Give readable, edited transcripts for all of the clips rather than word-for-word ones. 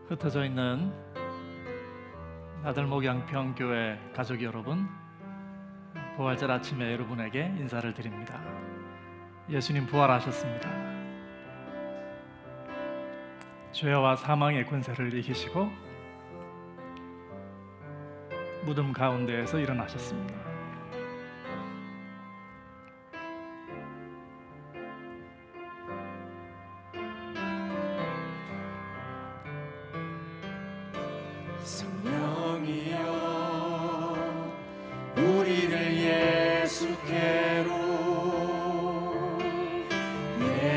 흩어져 있는 나들목양평교회 가족 여러분, 부활절 아침에 여러분에게 인사를 드립니다. 예수님 부활하셨습니다. 죄와 사망의 권세를 이기시고 무덤 가운데에서 일어나셨습니다.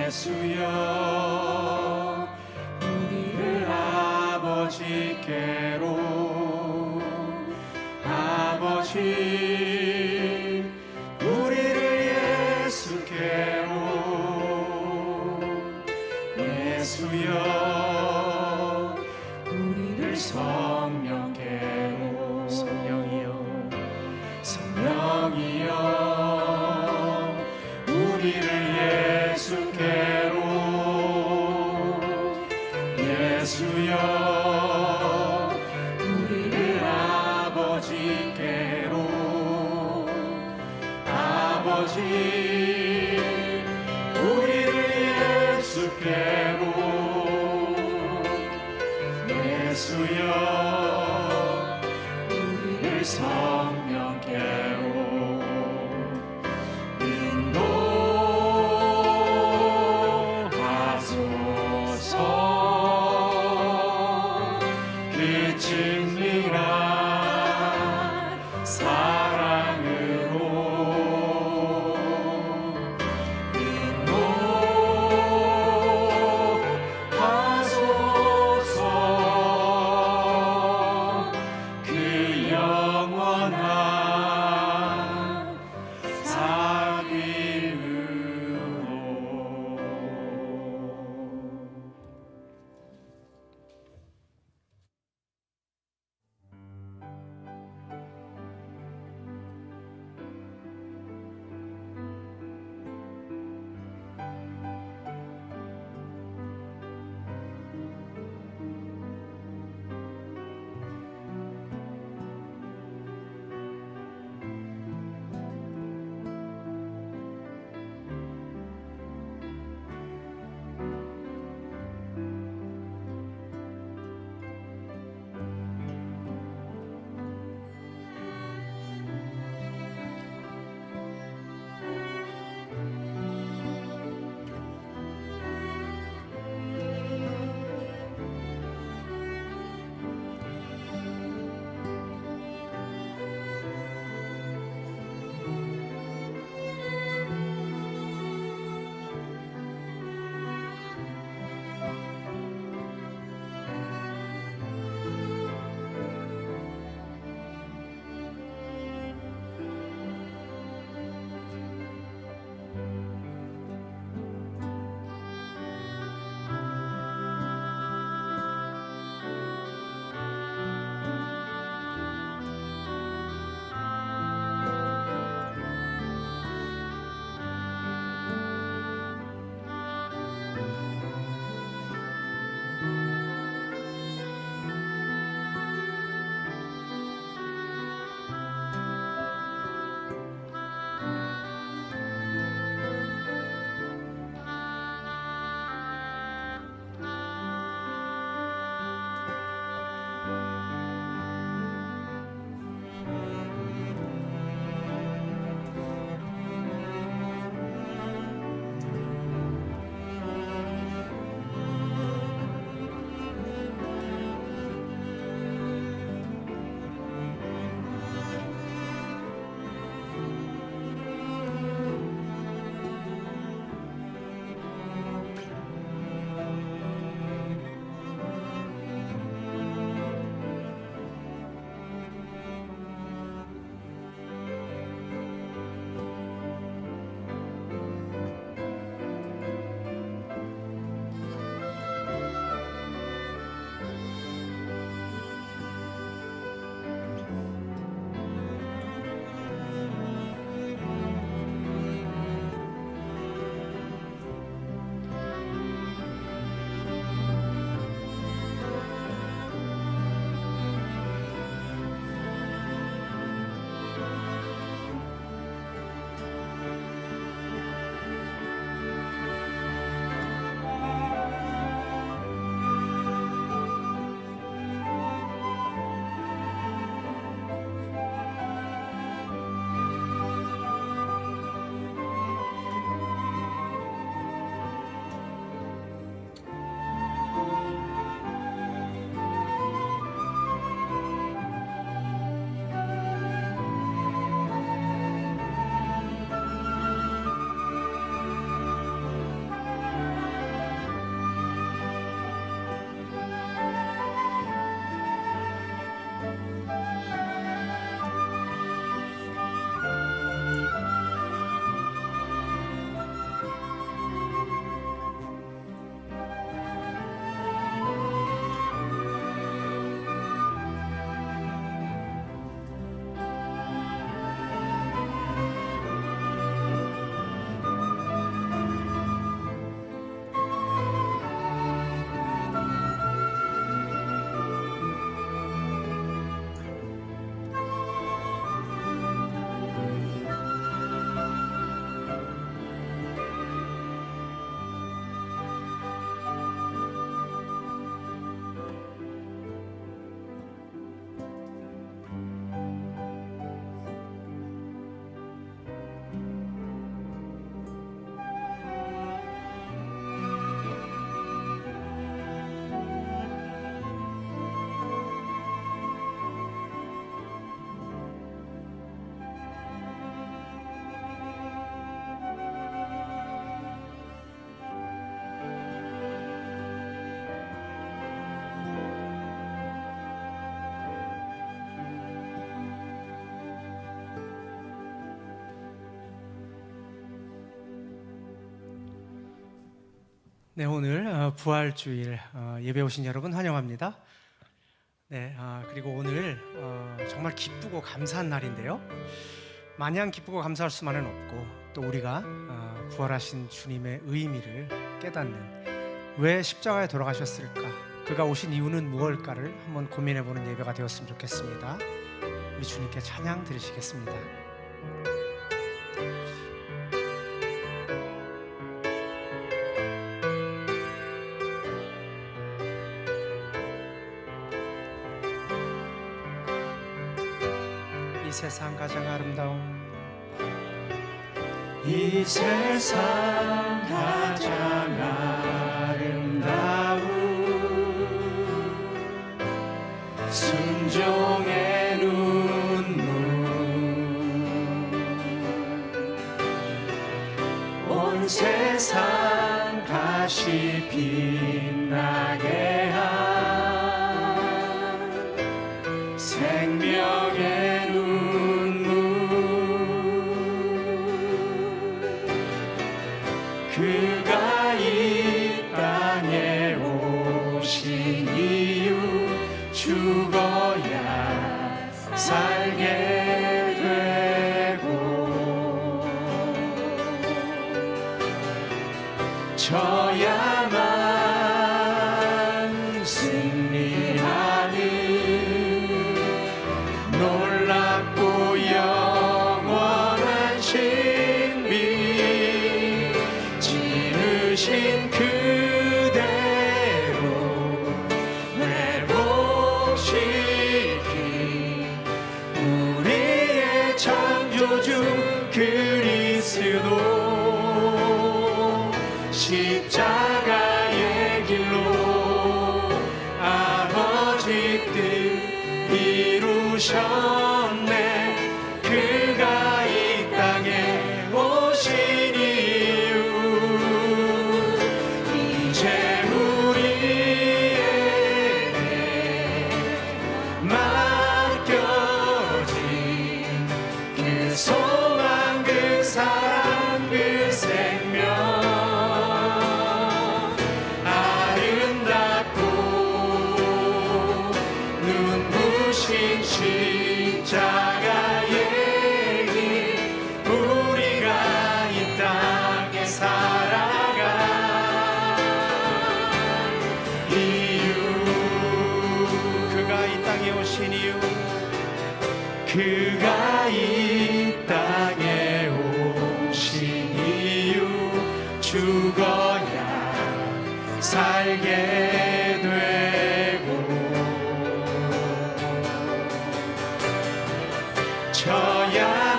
예수여 우리를 아버지께로 아버지 우리를 예수께로 예수여 우리를 성령께로 성령이여 우리를 예수께로 예수여 우리를 아버지께로 아버지 우리를 예수께로 예수여 우리를 성령께로 네, 오늘 부활주일 예배 오신 여러분 환영합니다. 네, 그리고 오늘 정말 기쁘고 감사한 날인데요. 마냥 기쁘고 감사할 수만은 없고 또 우리가 부활하신 주님의 의미를 깨닫는, 왜 십자가에 돌아가셨을까, 그가 오신 이유는 무엇일까를 한번 고민해보는 예배가 되었으면 좋겠습니다. 우리 주님께 찬양 드리시겠습니다. 이 세상 가장 아름다운, 이 세상 가장 아름다운 순종의 눈물, 온 세상 다시 빛나게 한 생명의 그가 이 땅에 오신 이유, 죽어야 살게 되고 져야만 승리하는 놀랍고 영원한 신비, 신 그대로 회복시킨 우리의 창조주 그리스도, 십자가의 길로 아버지 뜻 이루셨네. 그가 이 땅에 오신 이유, 이제 우리에게 맡겨진 그 소망, 그 사랑, 그 생명, 아름답고 눈부신 십자가의 길, 우리가 이 땅에 살아가 이유, 그가 이 땅에 오신 이유, 그가 이 땅에 오신 이유, 죽어야 살게 되고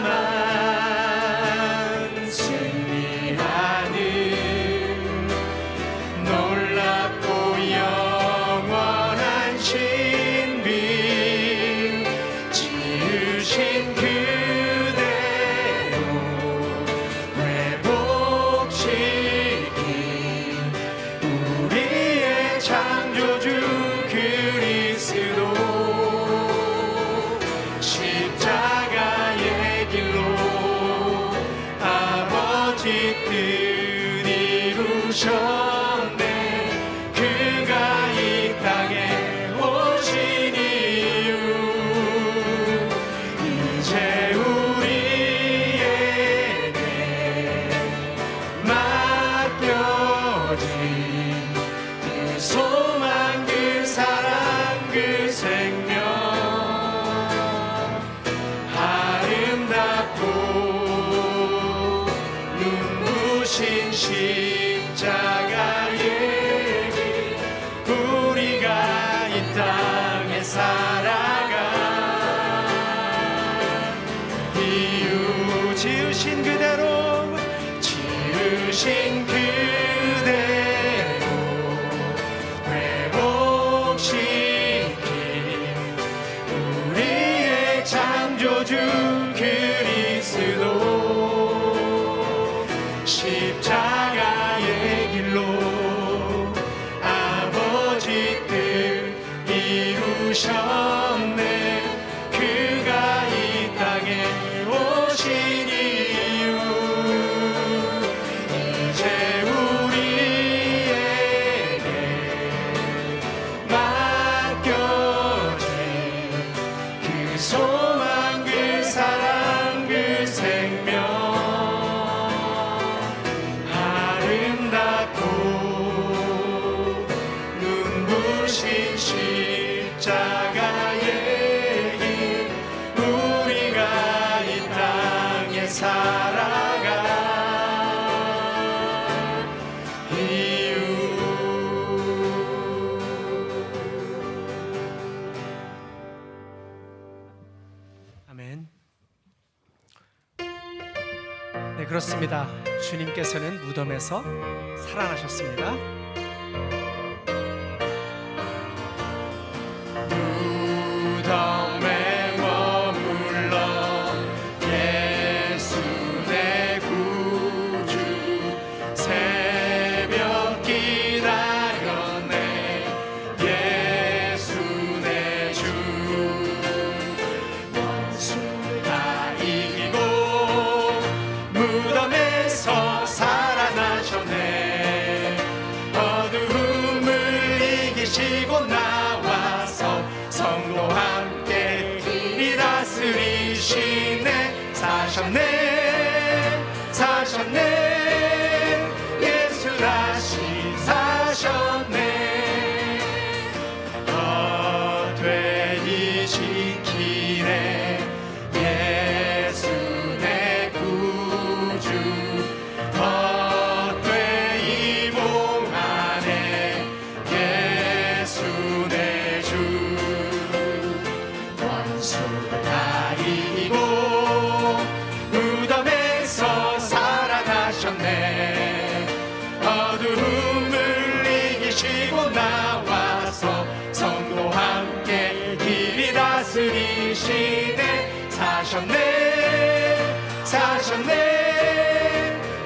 져야만 승리하는 놀랍고 영원한 신비, 지으신 그대로 회복시킨 우리의 창조주 그리스도, 십자가의 길로 아버지 뜻 이루셨네. 그가 이 땅에 오신 이유, 이제 우리에게 맡겨진 그 소망, 그 사랑, 그 생명, 아름답고 눈부신 십자가의 길, 우리가 이 땅에 살아가 이유, 지으신 그대로, 지으신 그대로 회복시킨 우리의 창조주 그리스도, 십자가의 길로 아버지 뜻 이루셨네. 그가 이 땅에 오신 이유, 이제 우리의 소망 그 사랑 그 생명 아름답고 눈부신 십자가의 길 우리가 이 땅에 살아가 이유 아멘. 네, 그렇습니다. 주님께서는 무덤에서 살아나셨습니다. 무덤에 머물러 예수 내 구주 새벽 기다렸네 예수 내 주 원수 다 이기고 무덤에서 살아나셨네 어두움을 이기시고 나와서 성도 함께 이 다스리시네 사셨네 사셨네 예수 다시 사셨네 헛되이 지키네 예수 내 구주 헛되이 봉하네 예수 내 주 원수 다 이기고 무덤에서 살아나셨네 어두움을 이기시고 나와서 성도 함께 길이 다스리시네 사셨네 사셨네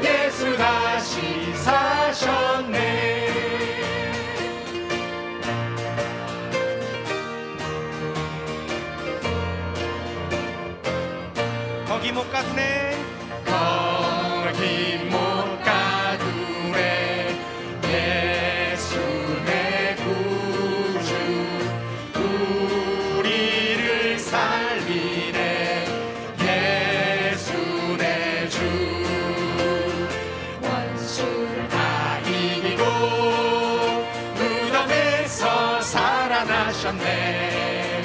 예수 다시 사셨네 거기 못 가두네. 거기 못 가두네 예수 내 구주 우리를 살리네 예수 내 주 원수를 다 이기고 무덤에서 살아나셨네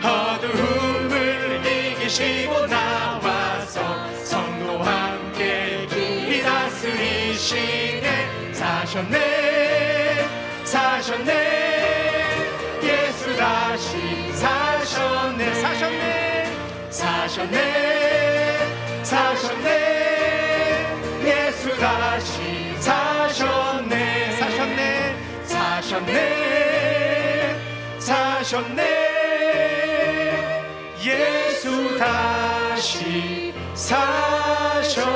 어두움을 이기시고 나와서 성도 함께 길이 다스리시네 사셨네 사셨네 예수 다시 사셨네 사셨네 사셨네 사셨네 예수 다시 사셨네 사셨네 사셨네 사셨네 예수 다시 사셨네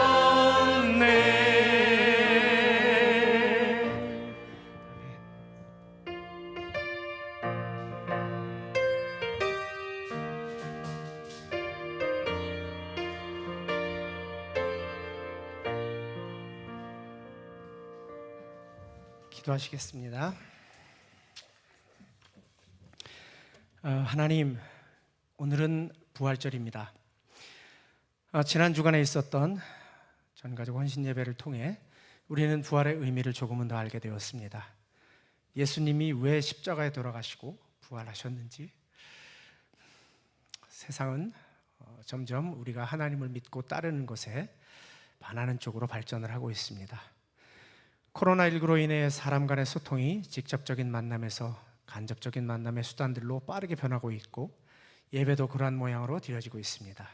기도하시겠습니다. 하나님, 오늘은 부활절입니다. 지난 주간에 있었던 전가족 헌신 예배를 통해 우리는 부활의 의미를 조금은 더 알게 되었습니다. 예수님이 왜 십자가에 돌아가시고 부활하셨는지, 세상은 점점 우리가 하나님을 믿고 따르는 것에 반하는 쪽으로 발전을 하고 있습니다. 코로나19로 인해 사람 간의 소통이 직접적인 만남에서 간접적인 만남의 수단들로 빠르게 변하고 있고 예배도 그러한 모양으로 드려지고 있습니다.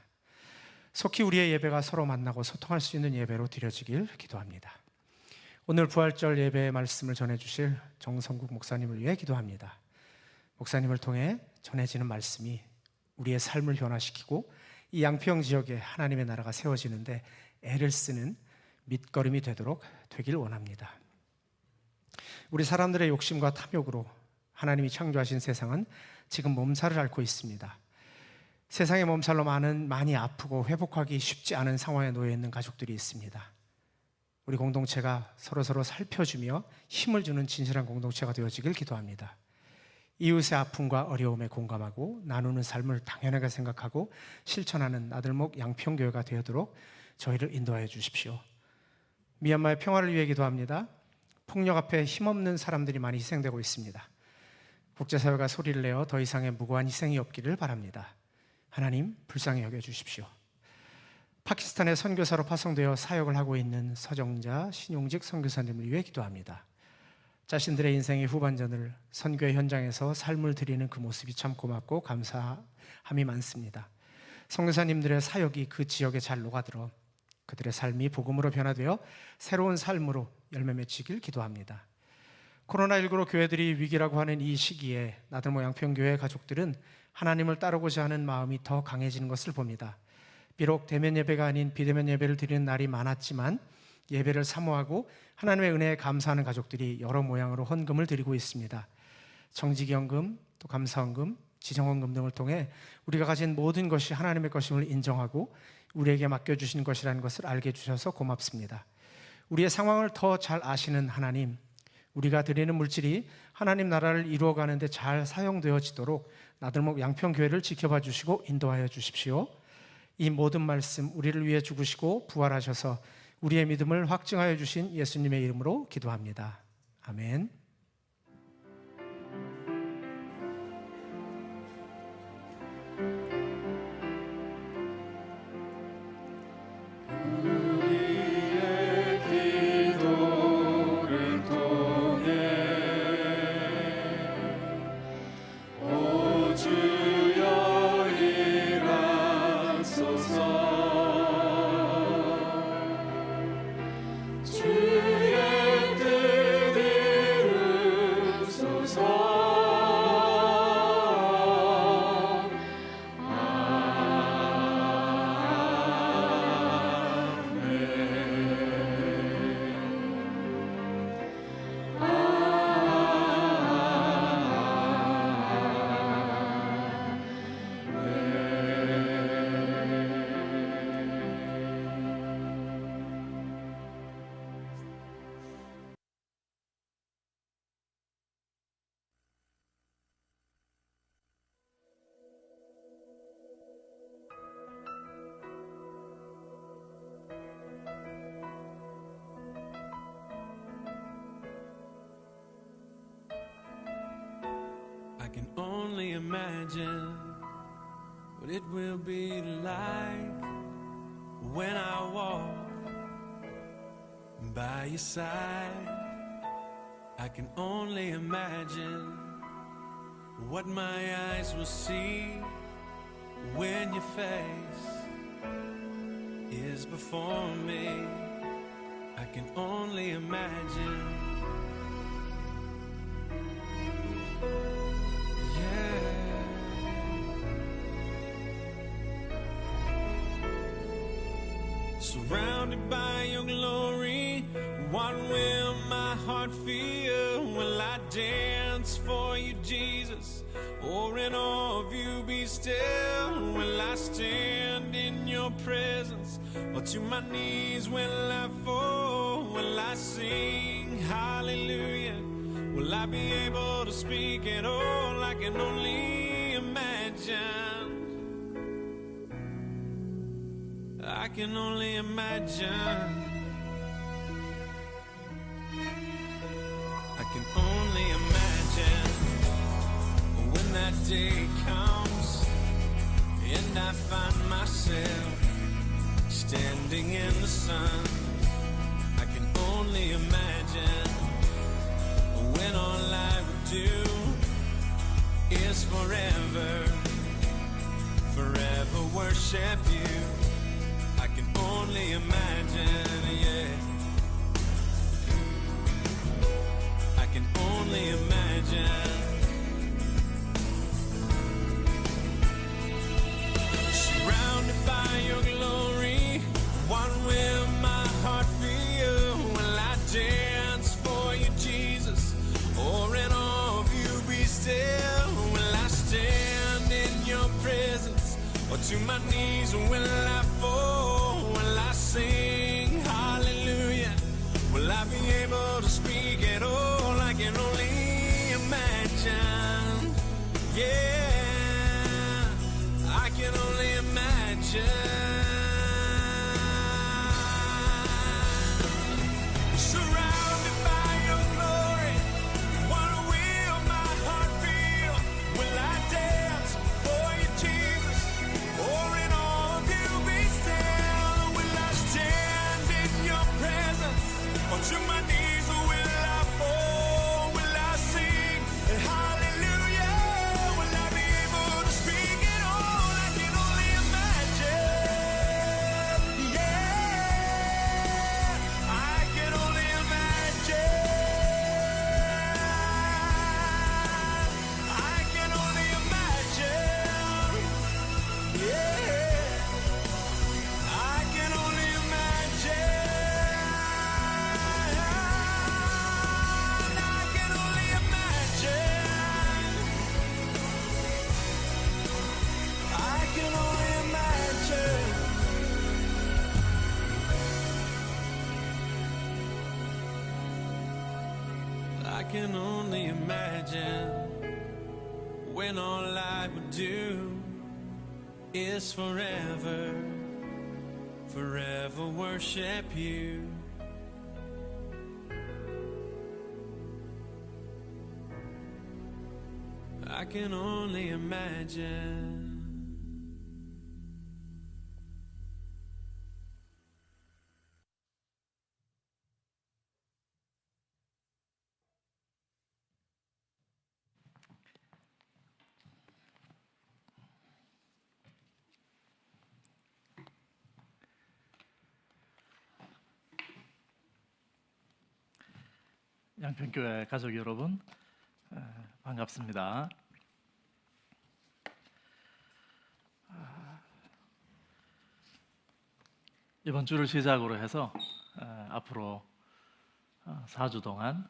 속히 우리의 예배가 서로 만나고 소통할 수 있는 예배로 드려지길 기도합니다. 오늘 부활절 예배의 말씀을 전해주실 정성국 목사님을 위해 기도합니다. 목사님을 통해 전해지는 말씀이 우리의 삶을 변화시키고 이 양평 지역에 하나님의 나라가 세워지는데 애를 쓰는 밑거름이 되길 원합니다. 우리 사람들의 욕심과 탐욕으로 하나님이 창조하신 세상은 지금 몸살을 앓고 있습니다. 세상의 몸살로 많이 아프고 회복하기 쉽지 않은 상황에 놓여 있는 가족들이 있습니다. 우리 공동체가 서로서로 살펴주며 힘을 주는 진실한 공동체가 되어지길 기도합니다. 이웃의 아픔과 어려움에 공감하고 나누는 삶을 당연하게 생각하고 실천하는 나들목 양평교회가 되도록 저희를 인도하여 주십시오. 미얀마의 평화를 위해 기도합니다. 폭력 앞에 힘없는 사람들이 많이 희생되고 있습니다. 국제사회가 소리를 내어 더 이상의 무고한 희생이 없기를 바랍니다. 하나님 불쌍히 여겨주십시오. 파키스탄의 선교사로 파송되어 사역을 하고 있는 서정자 신용직 선교사님을 위해 기도합니다. 자신들의 인생의 후반전을 선교의 현장에서 삶을 드리는 그 모습이 참 고맙고 감사함이 많습니다. 선교사님들의 사역이 그 지역에 잘 녹아들어 그들의 삶이 복음으로 변화되어 새로운 삶으로 열매 맺히길 기도합니다. 코로나19로 교회들이 위기라고 하는 이 시기에 나들모 양평교회 가족들은 하나님을 따르고자 하는 마음이 더 강해지는 것을 봅니다. 비록 대면 예배가 아닌 비대면 예배를 드리는 날이 많았지만 예배를 사모하고 하나님의 은혜에 감사하는 가족들이 여러 모양으로 헌금을 드리고 있습니다. 정직연금, 또 감사헌금, 지정헌금 등을 통해 우리가 가진 모든 것이 하나님의 것임을 인정하고 우리에게 맡겨주신 것이라는 것을 알게 해주셔서 고맙습니다. 우리의 상황을 더 잘 아시는 하나님, 우리가 드리는 물질이 하나님 나라를 이루어가는 데 잘 사용되어지도록 나들목 양평교회를 지켜봐 주시고 인도하여 주십시오. 이 모든 말씀 우리를 위해 죽으시고 부활하셔서 우리의 믿음을 확증하여 주신 예수님의 이름으로 기도합니다. 아멘. I can only imagine what it will be like when I walk by your side. I can only imagine what my eyes will see when your face is before me. I can only imagine. Surrounded by your glory, what will my heart feel? Will I dance for you, Jesus? Or in awe of you be still? Will I stand in your presence? Or to my knees will I fall? Will I sing hallelujah? Will I be able to speak at all? I can only imagine. I can only imagine. I can only imagine when that day comes and I find myself standing in the sun. I can only imagine when all I would do is forever, forever worship you. I can only imagine, yeah. I can only imagine. Surrounded by your glory, what will my heart feel? Will I dance for you, Jesus? Or in awe of you be still? Will I stand in your presence? Or to my knees will I fall? Will I sing hallelujah? Will I be able to speak at all? I can only imagine. Surrounded by your glory, what will my heart feel? Will I dance for you, Jesus? Or in all of you be still? Will I stand in your presence? Or to my knees will I fall? Will I sing hallelujah? Will I be able to speak it all? I can only imagine. Yeah, I can only imagine. I can only imagine. Yeah, I can only imagine. I can only imagine. I can only imagine. I can only imagine when all I would do is forever, forever worship you. I can only imagine. 양평교회 가족 여러분, 반갑습니다. 이번 주를 시작으로 해서 앞으로 4주 동안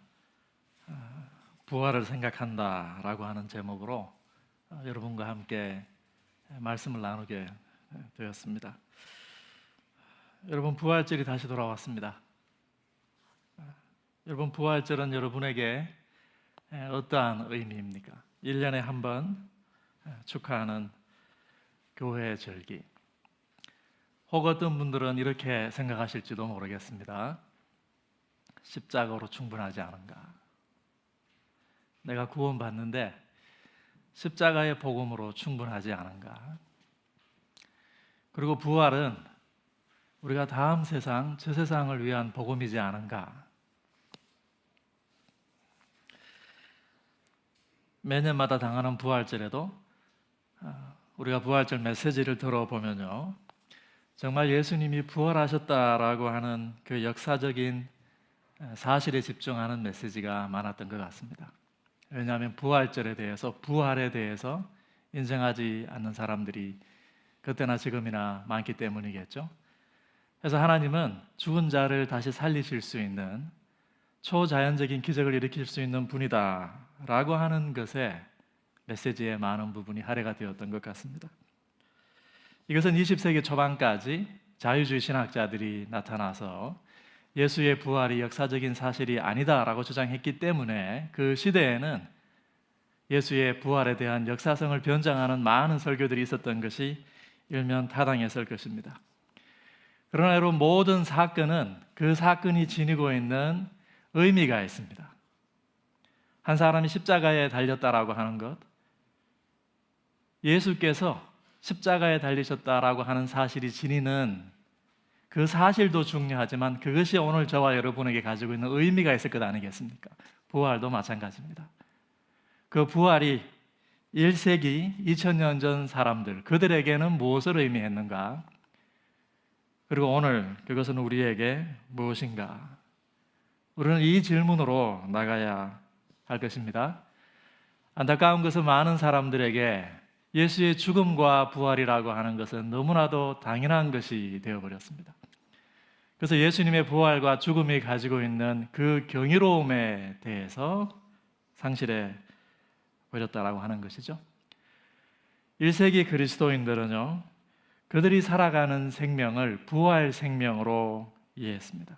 부활을 생각한다라고 하는 제목으로 여러분과 함께 말씀을 나누게 되었습니다. 여러분, 부활절이 다시 돌아왔습니다. 여러분, 부활절은 여러분에게 어떠한 의미입니까? 1년에 한 번 축하하는 교회의 절기. 혹 어떤 분들은 이렇게 생각하실지도 모르겠습니다. 십자가로 충분하지 않은가? 내가 구원받는데 십자가의 복음으로 충분하지 않은가? 그리고 부활은 우리가 다음 세상, 저 세상을 위한 복음이지 않은가? 매년마다 당하는 부활절에도 우리가 부활절 메시지를 들어보면요, 정말 예수님이 부활하셨다라고 하는 그 역사적인 사실에 집중하는 메시지가 많았던 것 같습니다. 왜냐하면 부활절에 대해서, 부활에 대해서 인정하지 않는 사람들이 그때나 지금이나 많기 때문이겠죠. 그래서 하나님은 죽은 자를 다시 살리실 수 있는 초자연적인 기적을 일으킬 수 있는 분이다 라고 하는 것에 메시지의 많은 부분이 할애가 되었던 것 같습니다. 이것은 20세기 초반까지 자유주의 신학자들이 나타나서 예수의 부활이 역사적인 사실이 아니다라고 주장했기 때문에 그 시대에는 예수의 부활에 대한 역사성을 변장하는 많은 설교들이 있었던 것이 일면 타당했을 것입니다. 그러나 여러분, 모든 사건은 그 사건이 지니고 있는 의미가 있습니다. 한 사람이 십자가에 달렸다라고 하는 것, 예수께서 십자가에 달리셨다라고 하는 사실이 지니는 그 사실도 중요하지만 그것이 오늘 저와 여러분에게 가지고 있는 의미가 있을 것 아니겠습니까? 부활도 마찬가지입니다. 그 부활이 1세기 2000년 전 사람들, 그들에게는 무엇을 의미했는가? 그리고 오늘 그것은 우리에게 무엇인가? 우리는 이 질문으로 나가야 할 것입니다. 안타까운 것은 많은 사람들에게 예수의 죽음과 부활이라고 하는 것은 너무나도 당연한 것이 되어버렸습니다. 그래서 예수님의 부활과 죽음이 가지고 있는 그 경이로움에 대해서 상실해 버렸다라고 하는 것이죠. 1세기 그리스도인들은요, 그들이 살아가는 생명을 부활 생명으로 이해했습니다.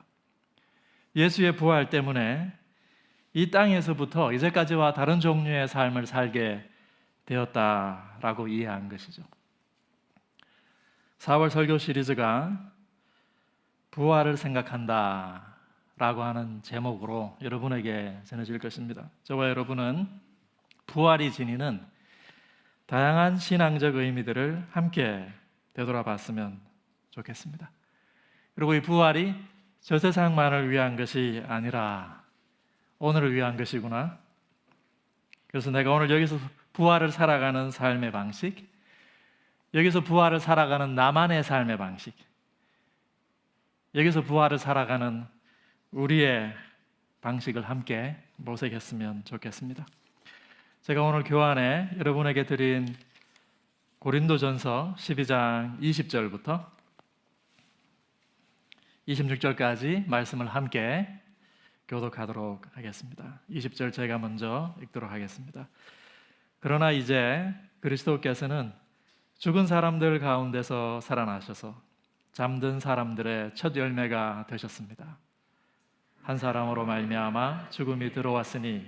예수의 부활 때문에 이 땅에서부터 이제까지와 다른 종류의 삶을 살게 되었다라고 이해한 것이죠. 4월 설교 시리즈가 부활을 생각한다 라고 하는 제목으로 여러분에게 전해질 것입니다. 저와 여러분은 부활이 지니는 다양한 신앙적 의미들을 함께 되돌아봤으면 좋겠습니다. 그리고 이 부활이 저 세상만을 위한 것이 아니라 오늘을 위한 것이구나. 그래서 내가 오늘 여기서 부활을 살아가는 삶의 방식, 여기서 부활을 살아가는 나만의 삶의 방식, 여기서 부활을 살아가는 우리의 방식을 함께 모색했으면 좋겠습니다. 제가 오늘 교환에 여러분에게 드린 고린도전서 12장 20절부터 26절까지 말씀을 함께 교독하도록 하겠습니다. 20절 제가 먼저 읽도록 하겠습니다. 그러나 이제 그리스도께서는 죽은 사람들 가운데서 살아나셔서 잠든 사람들의 첫 열매가 되셨습니다. 한 사람으로 말미암아 죽음이 들어왔으니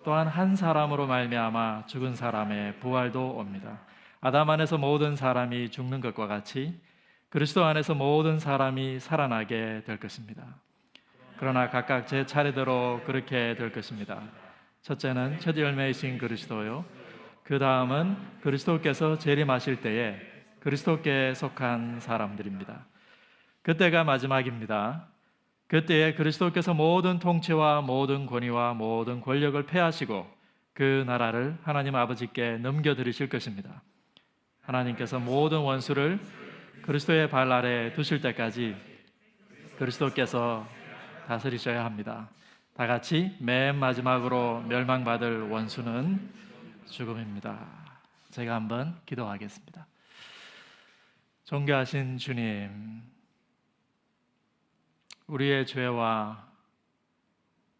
또한 한 사람으로 말미암아 죽은 사람의 부활도 옵니다. 아담 안에서 모든 사람이 죽는 것과 같이 그리스도 안에서 모든 사람이 살아나게 될 것입니다. 그러나 각각 제 차례대로 그렇게 될 것입니다. 첫째는 첫 열매이신 그리스도요, 그 다음은 그리스도께서 재림하실 때에 그리스도께 속한 사람들입니다. 그때가 마지막입니다. 그때에 그리스도께서 모든 통치와 모든 권위와 모든 권력을 폐하시고 그 나라를 하나님 아버지께 넘겨드리실 것입니다. 하나님께서 모든 원수를 그리스도의 발 아래 두실 때까지 그리스도께서 다스리셔야 합니다. 다 같이 맨 마지막으로 멸망받을 원수는 죽음입니다. 제가 한번 기도하겠습니다. 존귀하신 주님, 우리의 죄와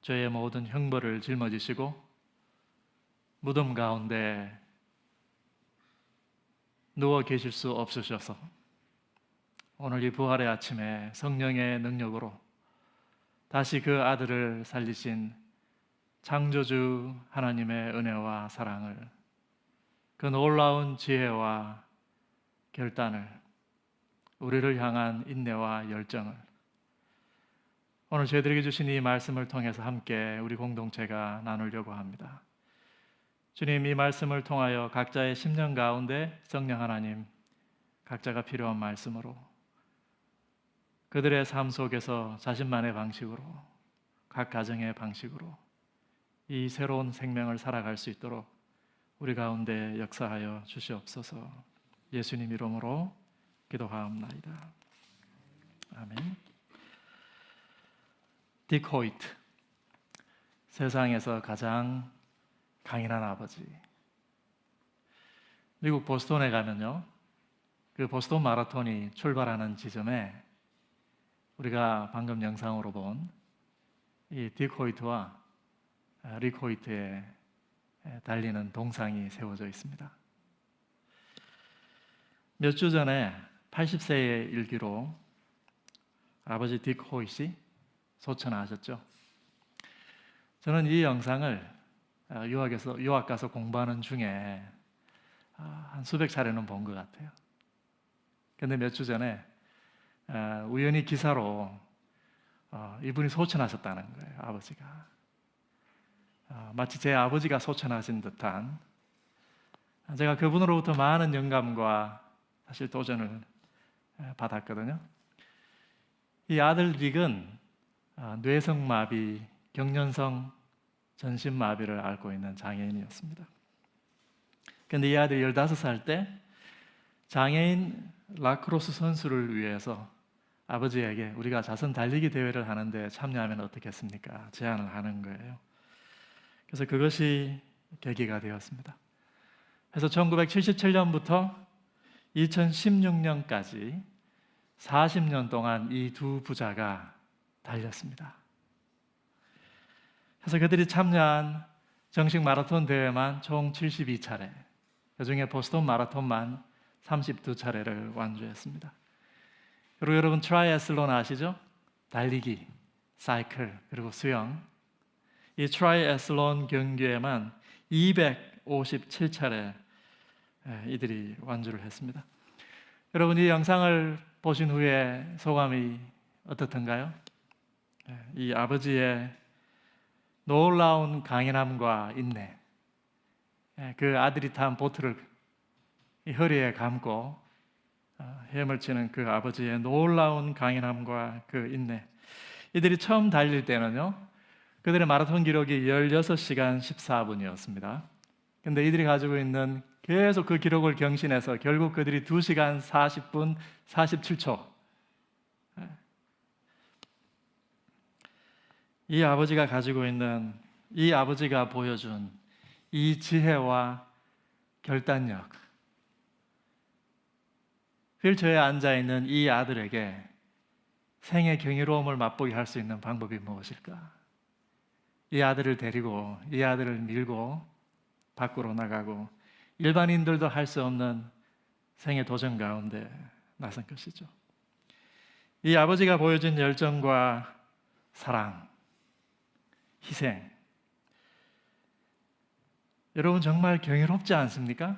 죄의 모든 형벌을 짊어지시고 무덤 가운데 누워 계실 수 없으셔서 오늘 이 부활의 아침에 성령의 능력으로 다시 그 아들을 살리신 창조주 하나님의 은혜와 사랑을, 그 놀라운 지혜와 결단을, 우리를 향한 인내와 열정을 오늘 저희들에게 주신 이 말씀을 통해서 함께 우리 공동체가 나누려고 합니다. 주님, 이 말씀을 통하여 각자의 심령 가운데 성령 하나님, 각자가 필요한 말씀으로 그들의 삶 속에서 자신만의 방식으로, 각 가정의 방식으로 이 새로운 생명을 살아갈 수 있도록 우리 가운데 역사하여 주시옵소서. 예수님 이름으로 기도하옵나이다. 아멘. 딕 호이트, 세상에서 가장 강인한 아버지. 미국 보스턴에 가면요, 그 보스턴 마라톤이 출발하는 지점에 우리가 방금 영상으로 본 이 딕 호이트와 릭 호이트의 달리는 동상이 세워져 있습니다. 몇 주 전에 80세의 일기로 아버지 딕 호이트이 소천하셨죠. 저는 이 영상을 유학 가서 공부하는 중에 한 수백 차례는 본 것 같아요. 근데 몇 주 전에 우연히 기사로 이분이 소천하셨다는 거예요. 아버지가 마치 제 아버지가 소천하신 듯한, 제가 그분으로부터 많은 영감과 사실 도전을 받았거든요. 이 아들 릭은 뇌성마비, 경련성 전신마비를 앓고 있는 장애인이었습니다. 그런데 이 아들이 15살 때 장애인 라크로스 선수를 위해서 아버지에게 우리가 자선 달리기 대회를 하는데 참여하면 어떻겠습니까? 제안을 하는 거예요. 그래서 그것이 계기가 되었습니다. 그래서 1977년부터 2016년까지 40년 동안 이 두 부자가 달렸습니다. 그래서 그들이 참여한 정식 마라톤 대회만 총 72차례, 그중에 보스턴 마라톤만 32차례를 완주했습니다. 그리고 여러분 트라이애슬론 아시죠? 달리기, 사이클, 그리고 수영. 이 트라이애슬론 경기에만 257차례 이들이 완주를 했습니다. 여러분, 이 영상을 보신 후에 소감이 어떻던가요? 이 아버지의 놀라운 강인함과 인내, 그 아들이 탄 보트를 이 허리에 감고 헤엄을 치는 그 아버지의 놀라운 강인함과 그 인내. 이들이 처음 달릴 때는요, 그들의 마라톤 기록이 16시간 14분이었습니다. 근데 이들이 가지고 있는 계속 그 기록을 경신해서 결국 그들이 2시간 40분 47초. 이 아버지가 가지고 있는, 이 아버지가 보여준 이 지혜와 결단력, 휠체어에 앉아있는 이 아들에게 생의 경이로움을 맛보게 할 수 있는 방법이 무엇일까? 이 아들을 데리고, 이 아들을 밀고 밖으로 나가고 일반인들도 할 수 없는 생의 도전 가운데 나선 것이죠. 이 아버지가 보여준 열정과 사랑, 희생, 여러분 정말 경이롭지 않습니까?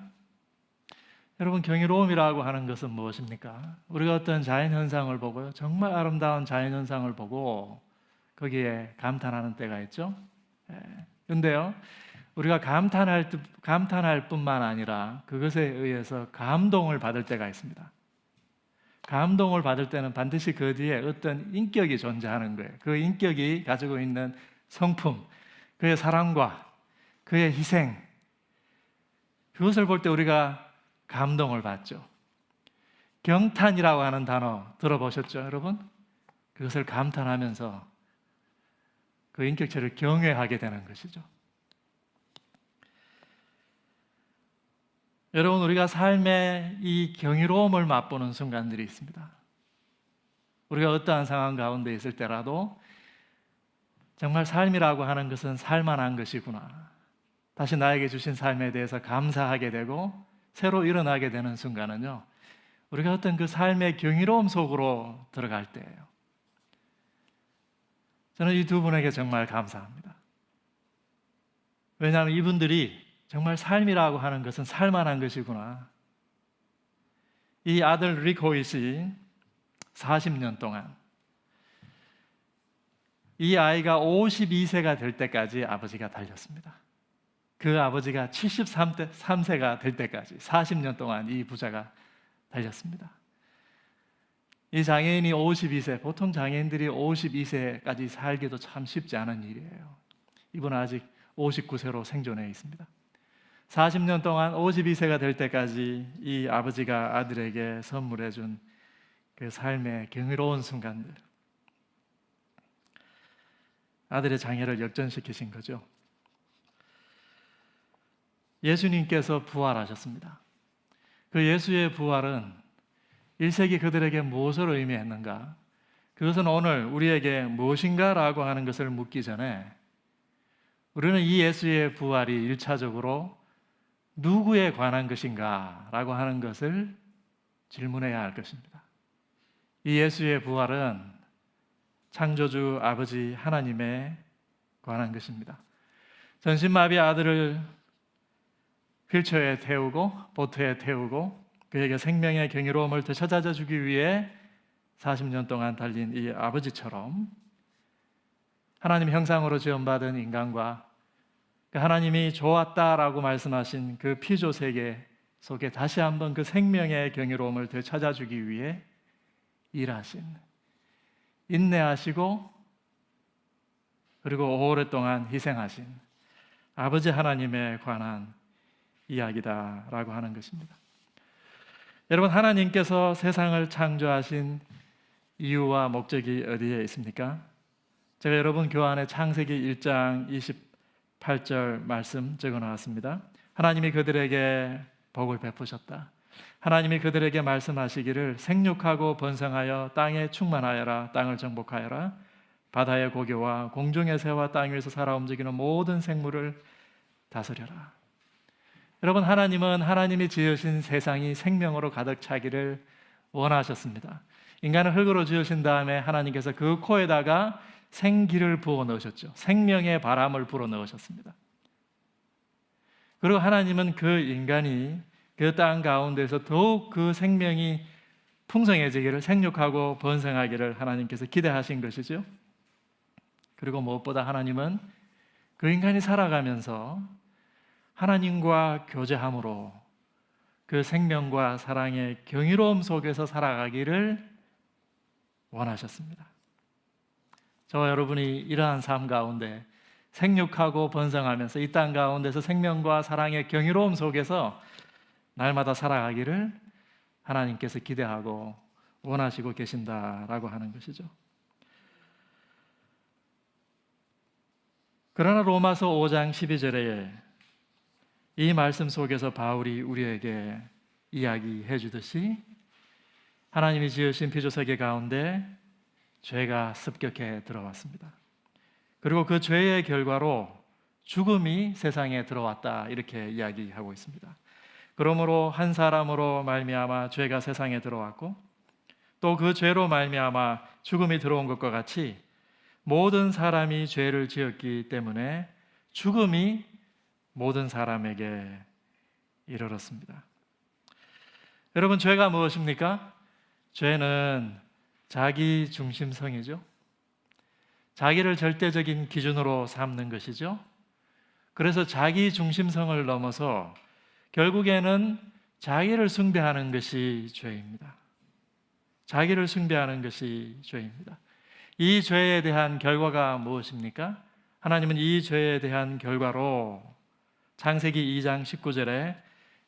여러분, 경이로움이라고 하는 것은 무엇입니까? 우리가 어떤 자연현상을 보고요, 정말 아름다운 자연현상을 보고 거기에 감탄하는 때가 있죠. 그런데요, 우리가 감탄할 뿐만 아니라 그것에 의해서 감동을 받을 때가 있습니다. 감동을 받을 때는 반드시 그 뒤에 어떤 인격이 존재하는 거예요. 그 인격이 가지고 있는 성품, 그의 사랑과 그의 희생, 그것을 볼 때 우리가 감동을 받죠. 경탄이라고 하는 단어 들어보셨죠, 여러분? 그것을 감탄하면서 그 인격체를 경외하게 되는 것이죠. 여러분, 우리가 삶의 이 경이로움을 맛보는 순간들이 있습니다. 우리가 어떠한 상황 가운데 있을 때라도 정말 삶이라고 하는 것은 살만한 것이구나, 다시 나에게 주신 삶에 대해서 감사하게 되고 새로 일어나게 되는 순간은요, 우리가 어떤 그 삶의 경이로움 속으로 들어갈 때예요. 저는 이 두 분에게 정말 감사합니다. 왜냐하면 이분들이 정말 삶이라고 하는 것은 살만한 것이구나. 이 아들 리코잇이 40년 동안, 이 아이가 52세가 될 때까지 아버지가 달렸습니다. 그 아버지가 73세가 될 때까지 40년 동안 이 부자가 달렸습니다. 이 장애인이 52세, 보통 장애인들이 52세까지 살기도 참 쉽지 않은 일이에요. 이분은 아직 59세로 생존해 있습니다. 40년 동안 52세가 될 때까지 이 아버지가 아들에게 선물해 준 그 삶의 경이로운 순간들, 아들의 장애를 역전시키신 거죠. 예수님께서 부활하셨습니다. 그 예수의 부활은 1세기 그들에게 무엇을 의미했는가? 그것은 오늘 우리에게 무엇인가 라고 하는 것을 묻기 전에 우리는 이 예수의 부활이 1차적으로 누구에 관한 것인가 라고 하는 것을 질문해야 할 것입니다. 이 예수의 부활은 창조주 아버지 하나님에 관한 것입니다. 전신마비 아들을 휠체어에 태우고 보트에 태우고 그에게 생명의 경이로움을 되찾아 주기 위해 40년 동안 달린 이 아버지처럼 하나님 형상으로 지음받은 인간과 그 하나님이 좋았다라고 말씀하신 그 피조 세계 속에 다시 한번 그 생명의 경이로움을 되찾아 주기 위해 일하신, 인내하시고 그리고 오랫동안 희생하신 아버지 하나님에 관한 이야기다라고 하는 것입니다. 여러분, 하나님께서 세상을 창조하신 이유와 목적이 어디에 있습니까? 제가 여러분 교환의 창세기 1장 28절 말씀 적어 놓았습니다. 하나님이 그들에게 복을 베푸셨다. 하나님이 그들에게 말씀하시기를 생육하고 번성하여 땅에 충만하여라. 땅을 정복하여라. 바다의 고기와 공중의 새와 땅 위에서 살아 움직이는 모든 생물을 다스려라. 여러분, 하나님은 하나님이 지으신 세상이 생명으로 가득 차기를 원하셨습니다. 인간을 흙으로 지으신 다음에 하나님께서 그 코에다가 생기를 부어 넣으셨죠. 생명의 바람을 불어 넣으셨습니다. 그리고 하나님은 그 인간이 그 땅 가운데서 더욱 그 생명이 풍성해지기를, 생육하고 번성하기를 하나님께서 기대하신 것이죠. 그리고 무엇보다 하나님은 그 인간이 살아가면서 하나님과 교제함으로 그 생명과 사랑의 경이로움 속에서 살아가기를 원하셨습니다. 저와 여러분이 이러한 삶 가운데 생육하고 번성하면서 이 땅 가운데서 생명과 사랑의 경이로움 속에서 날마다 살아가기를 하나님께서 기대하고 원하시고 계신다라고 하는 것이죠. 그러나 로마서 5장 12절에 이 말씀 속에서 바울이 우리에게 이야기해 주듯이 하나님이 지으신 피조세계 가운데 죄가 습격해 들어왔습니다. 그리고 그 죄의 결과로 죽음이 세상에 들어왔다, 이렇게 이야기하고 있습니다. 그러므로 한 사람으로 말미암아 죄가 세상에 들어왔고 또 그 죄로 말미암아 죽음이 들어온 것과 같이 모든 사람이 죄를 지었기 때문에 죽음이 모든 사람에게 이르렀습니다. 여러분, 죄가 무엇입니까? 죄는 자기 중심성이죠. 자기를 절대적인 기준으로 삼는 것이죠. 그래서 자기 중심성을 넘어서 결국에는 자기를 숭배하는 것이 죄입니다. 자기를 숭배하는 것이 죄입니다. 이 죄에 대한 결과가 무엇입니까? 하나님은 이 죄에 대한 결과로 창세기 2장 19절에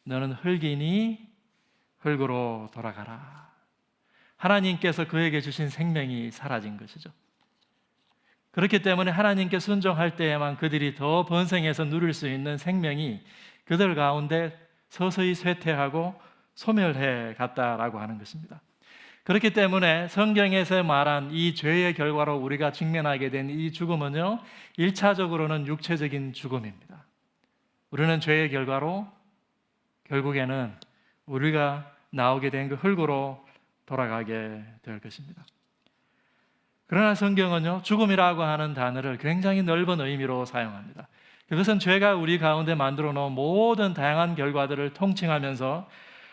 너는 흙이니 흙으로 돌아가라. 하나님께서 그에게 주신 생명이 사라진 것이죠. 그렇기 때문에 하나님께 순종할 때에만 그들이 더 번성해서 누릴 수 있는 생명이 그들 가운데 서서히 쇠퇴하고 소멸해 갔다라고 하는 것입니다. 그렇기 때문에 성경에서 말한 이 죄의 결과로 우리가 직면하게 된 이 죽음은요, 1차적으로는 육체적인 죽음입니다. 우리는 죄의 결과로 결국에는 우리가 나오게 된 그 흙으로 돌아가게 될 것입니다. 그러나 성경은요, 죽음이라고 하는 단어를 굉장히 넓은 의미로 사용합니다. 그것은 죄가 우리 가운데 만들어 놓은 모든 다양한 결과들을 통칭하면서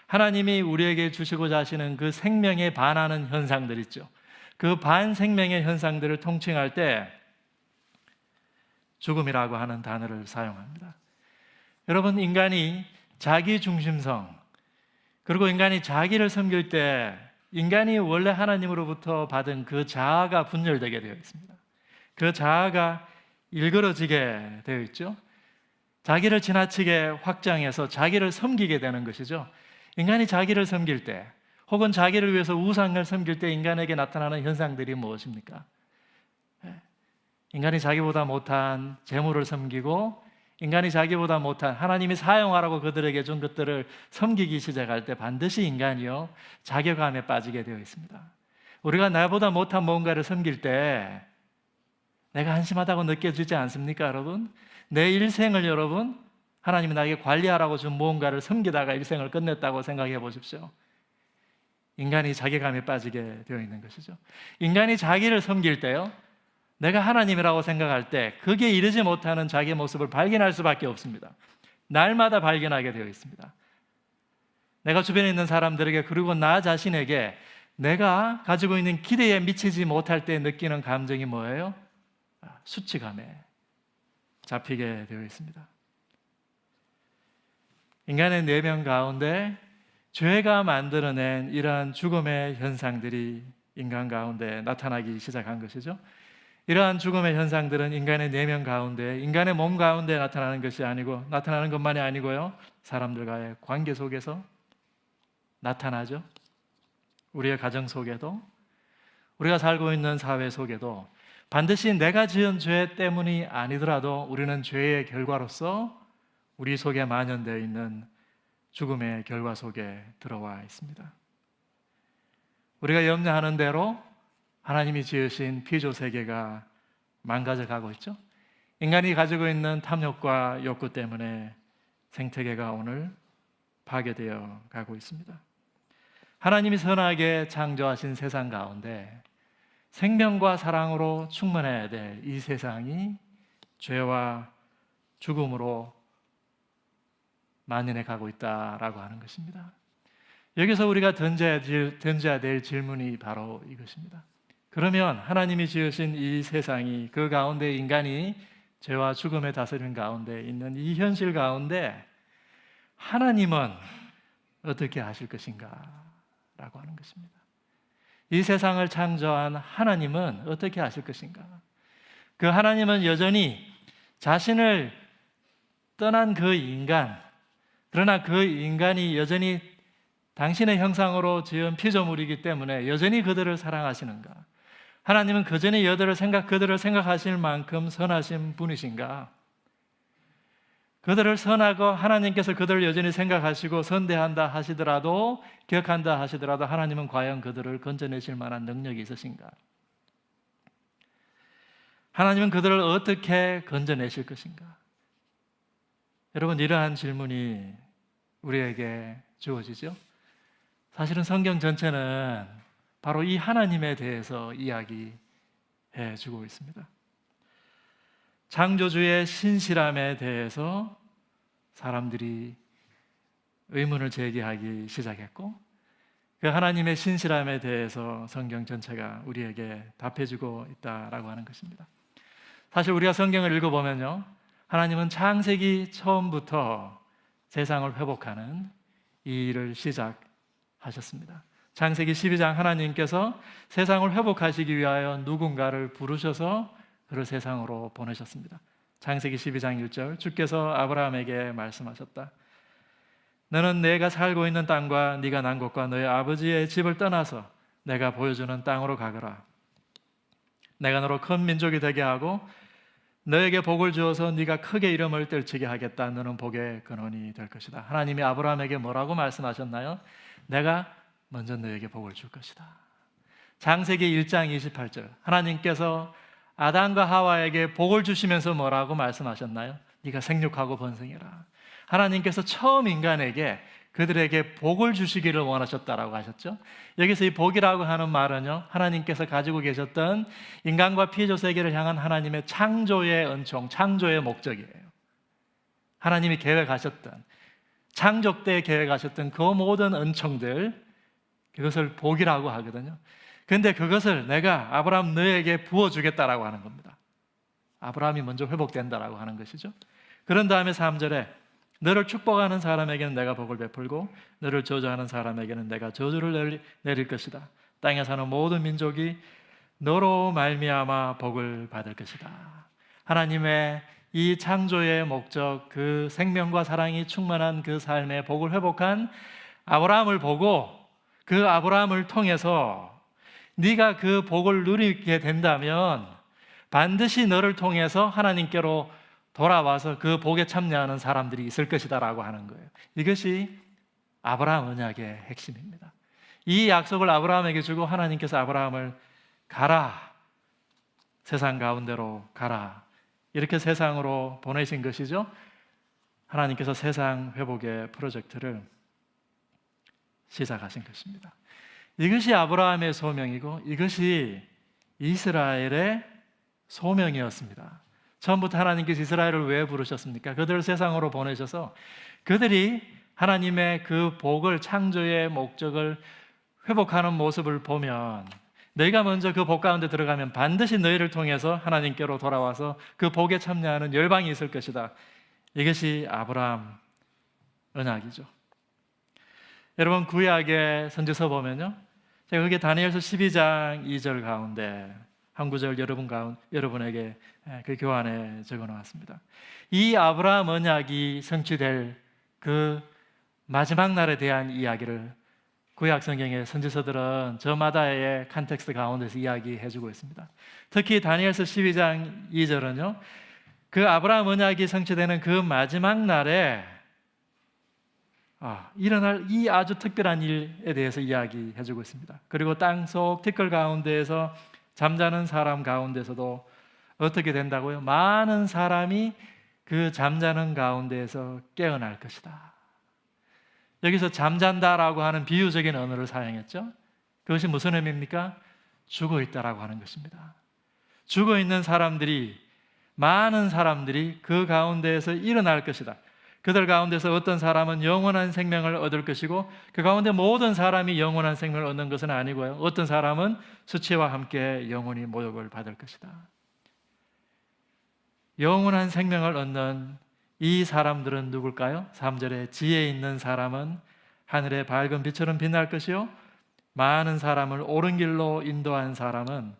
하나님이 우리에게 주시고자 하시는 그 생명에 반하는 현상들 있죠. 그 반생명의 현상들을 통칭할 때 죽음이라고 하는 단어를 사용합니다. 여러분, 인간이 자기 중심성, 그리고 인간이 자기를 섬길 때 인간이 원래 하나님으로부터 받은 그 자아가 분열되게 되어 있습니다. 그 자아가 일그러지게 되어 있죠. 자기를 지나치게 확장해서 자기를 섬기게 되는 것이죠. 인간이 자기를 섬길 때, 혹은 자기를 위해서 우상을 섬길 때 인간에게 나타나는 현상들이 무엇입니까? 인간이 자기보다 못한 재물을 섬기고, 인간이 자기보다 못한 하나님이 사용하라고 그들에게 준 것들을 섬기기 시작할 때 반드시 인간이요, 자괴감에 빠지게 되어 있습니다. 우리가 나보다 못한 뭔가를 섬길 때 내가 한심하다고 느껴지지 않습니까, 여러분? 내 일생을 여러분, 하나님이 나에게 관리하라고 준 무언가를 섬기다가 일생을 끝냈다고 생각해 보십시오. 인간이 자괴감에 빠지게 되어 있는 것이죠. 인간이 자기를 섬길 때요, 내가 하나님이라고 생각할 때 그게 이르지 못하는 자기의 모습을 발견할 수밖에 없습니다. 날마다 발견하게 되어 있습니다. 내가 주변에 있는 사람들에게, 그리고 나 자신에게 내가 가지고 있는 기대에 미치지 못할 때 느끼는 감정이 뭐예요? 수치감에 잡히게 되어 있습니다. 인간의 내면 가운데 죄가 만들어낸 이러한 죽음의 현상들이 인간 가운데 나타나기 시작한 것이죠. 이러한 죽음의 현상들은 인간의 내면 가운데, 인간의 몸 가운데 나타나는 것이 아니고, 나타나는 것만이 아니고요, 사람들과의 관계 속에서 나타나죠. 우리의 가정 속에도, 우리가 살고 있는 사회 속에도 반드시 내가 지은 죄 때문이 아니더라도 우리는 죄의 결과로서 우리 속에 만연되어 있는 죽음의 결과 속에 들어와 있습니다. 우리가 염려하는 대로 하나님이 지으신 피조세계가 망가져가고 있죠. 인간이 가지고 있는 탐욕과 욕구 때문에 생태계가 오늘 파괴되어 가고 있습니다. 하나님이 선하게 창조하신 세상 가운데 생명과 사랑으로 충만해야 될 이 세상이 죄와 죽음으로 만연해 가고 있다라고 하는 것입니다. 여기서 우리가 던져야 될 질문이 바로 이것입니다. 그러면 하나님이 지으신 이 세상이, 그 가운데 인간이 죄와 죽음의 다스림 가운데 있는 이 현실 가운데 하나님은 어떻게 하실 것인가 라고 하는 것입니다. 이 세상을 창조한 하나님은 어떻게 하실 것인가? 그 하나님은 여전히 자신을 떠난 그 인간, 그러나 그 인간이 여전히 당신의 형상으로 지은 피조물이기 때문에 여전히 그들을 사랑하시는가? 하나님은 그전에 그들을 생각하실 만큼 선하신 분이신가? 그들을 선하고 하나님께서 그들을 여전히 생각하시고 선대한다 하시더라도, 기억한다 하시더라도 하나님은 과연 그들을 건져내실 만한 능력이 있으신가? 하나님은 그들을 어떻게 건져내실 것인가? 여러분, 이러한 질문이 우리에게 주어지죠. 사실은 성경 전체는 바로 이 하나님에 대해서 이야기해 주고 있습니다. 창조주의 신실함에 대해서 사람들이 의문을 제기하기 시작했고, 그 하나님의 신실함에 대해서 성경 전체가 우리에게 답해주고 있다라고 하는 것입니다. 사실 우리가 성경을 읽어보면요, 하나님은 창세기 처음부터 세상을 회복하는 이 일을 시작하셨습니다. 창세기 12장 하나님께서 세상을 회복하시기 위하여 누군가를 부르셔서 그를 세상으로 보내셨습니다. 창세기 12장 1절, 주께서 아브라함에게 말씀하셨다. 너는 내가 살고 있는 땅과 네가 난 곳과 너의 아버지의 집을 떠나서 내가 보여주는 땅으로 가거라. 내가 너로 큰 민족이 되게 하고 너에게 복을 주어서 네가 크게 이름을 떨치게 하겠다. 너는 복의 근원이 될 것이다. 하나님이 아브라함에게 뭐라고 말씀하셨나요? 내가 먼저 너에게 복을 줄 것이다. 창세기 1장 28절, 하나님께서 아담과 하와에게 복을 주시면서 뭐라고 말씀하셨나요? 네가 생육하고 번성해라. 하나님께서 처음 인간에게 그들에게 복을 주시기를 원하셨다라고 하셨죠. 여기서 이 복이라고 하는 말은요, 하나님께서 가지고 계셨던 인간과 피조 세계를 향한 하나님의 창조의 은총, 창조의 목적이에요. 하나님이 계획하셨던, 창조 때 계획하셨던 그 모든 은총들, 그것을 복이라고 하거든요. 근데 그것을 내가 아브라함 너에게 부어주겠다라고 하는 겁니다. 아브라함이 먼저 회복된다라고 하는 것이죠. 그런 다음에 3절에 너를 축복하는 사람에게는 내가 복을 베풀고 너를 저주하는 사람에게는 내가 저주를 내릴 것이다. 땅에 사는 모든 민족이 너로 말미암아 복을 받을 것이다. 하나님의 이 창조의 목적, 그 생명과 사랑이 충만한 그 삶의 복을 회복한 아브라함을 보고 그 아브라함을 통해서 네가 그 복을 누리게 된다면 반드시 너를 통해서 하나님께로 돌아와서 그 복에 참여하는 사람들이 있을 것이다 라고 하는 거예요. 이것이 아브라함 언약의 핵심입니다. 이 약속을 아브라함에게 주고 하나님께서 아브라함을 가라, 세상 가운데로 가라, 이렇게 세상으로 보내신 것이죠. 하나님께서 세상 회복의 프로젝트를 시작하신 것입니다. 이것이 아브라함의 소명이고 이것이 이스라엘의 소명이었습니다. 처음부터 하나님께서 이스라엘을 왜 부르셨습니까? 그들을 세상으로 보내셔서 그들이 하나님의 그 복을, 창조의 목적을 회복하는 모습을 보면 너희가 먼저 그 복 가운데 들어가면 반드시 너희를 통해서 하나님께로 돌아와서 그 복에 참여하는 열방이 있을 것이다. 이것이 아브라함 언약이죠. 여러분, 구약의 선지서 보면요, 제가 그게 다니엘서 12장 2절 가운데 한 구절 여러분에게 그 교환에 적어놓았습니다. 이 아브라함 언약이 성취될 그 마지막 날에 대한 이야기를 구약 성경의 선지서들은 저마다의 컨텍스트 가운데서 이야기해주고 있습니다. 특히 다니엘서 12장 2절은요, 그 아브라함 언약이 성취되는 그 마지막 날에 일어날 이 아주 특별한 일에 대해서 이야기해주고 있습니다. 그리고 땅속 티끌 가운데에서 잠자는 사람 가운데서도 어떻게 된다고요? 많은 사람이 그 잠자는 가운데에서 깨어날 것이다. 여기서 잠잔다라고 하는 비유적인 언어를 사용했죠. 그것이 무슨 의미입니까? 죽어 있다라고 하는 것입니다. 죽어 있는 사람들이, 많은 사람들이 그 가운데에서 일어날 것이다. 그들 가운데서 어떤 사람은 영원한 생명을 얻을 것이고 그 가운데 모든 사람이 영원한 생명을 얻는 것은 아니고요. 어떤 사람은 수치와 함께 영원히 모욕을 받을 것이다. 영원한 생명을 얻는 이 사람들은 누굴까요? 3절에 지혜 있는 사람은 하늘의 밝은 빛처럼 빛날 것이요 많은 사람을 옳은 길로 인도한 사람은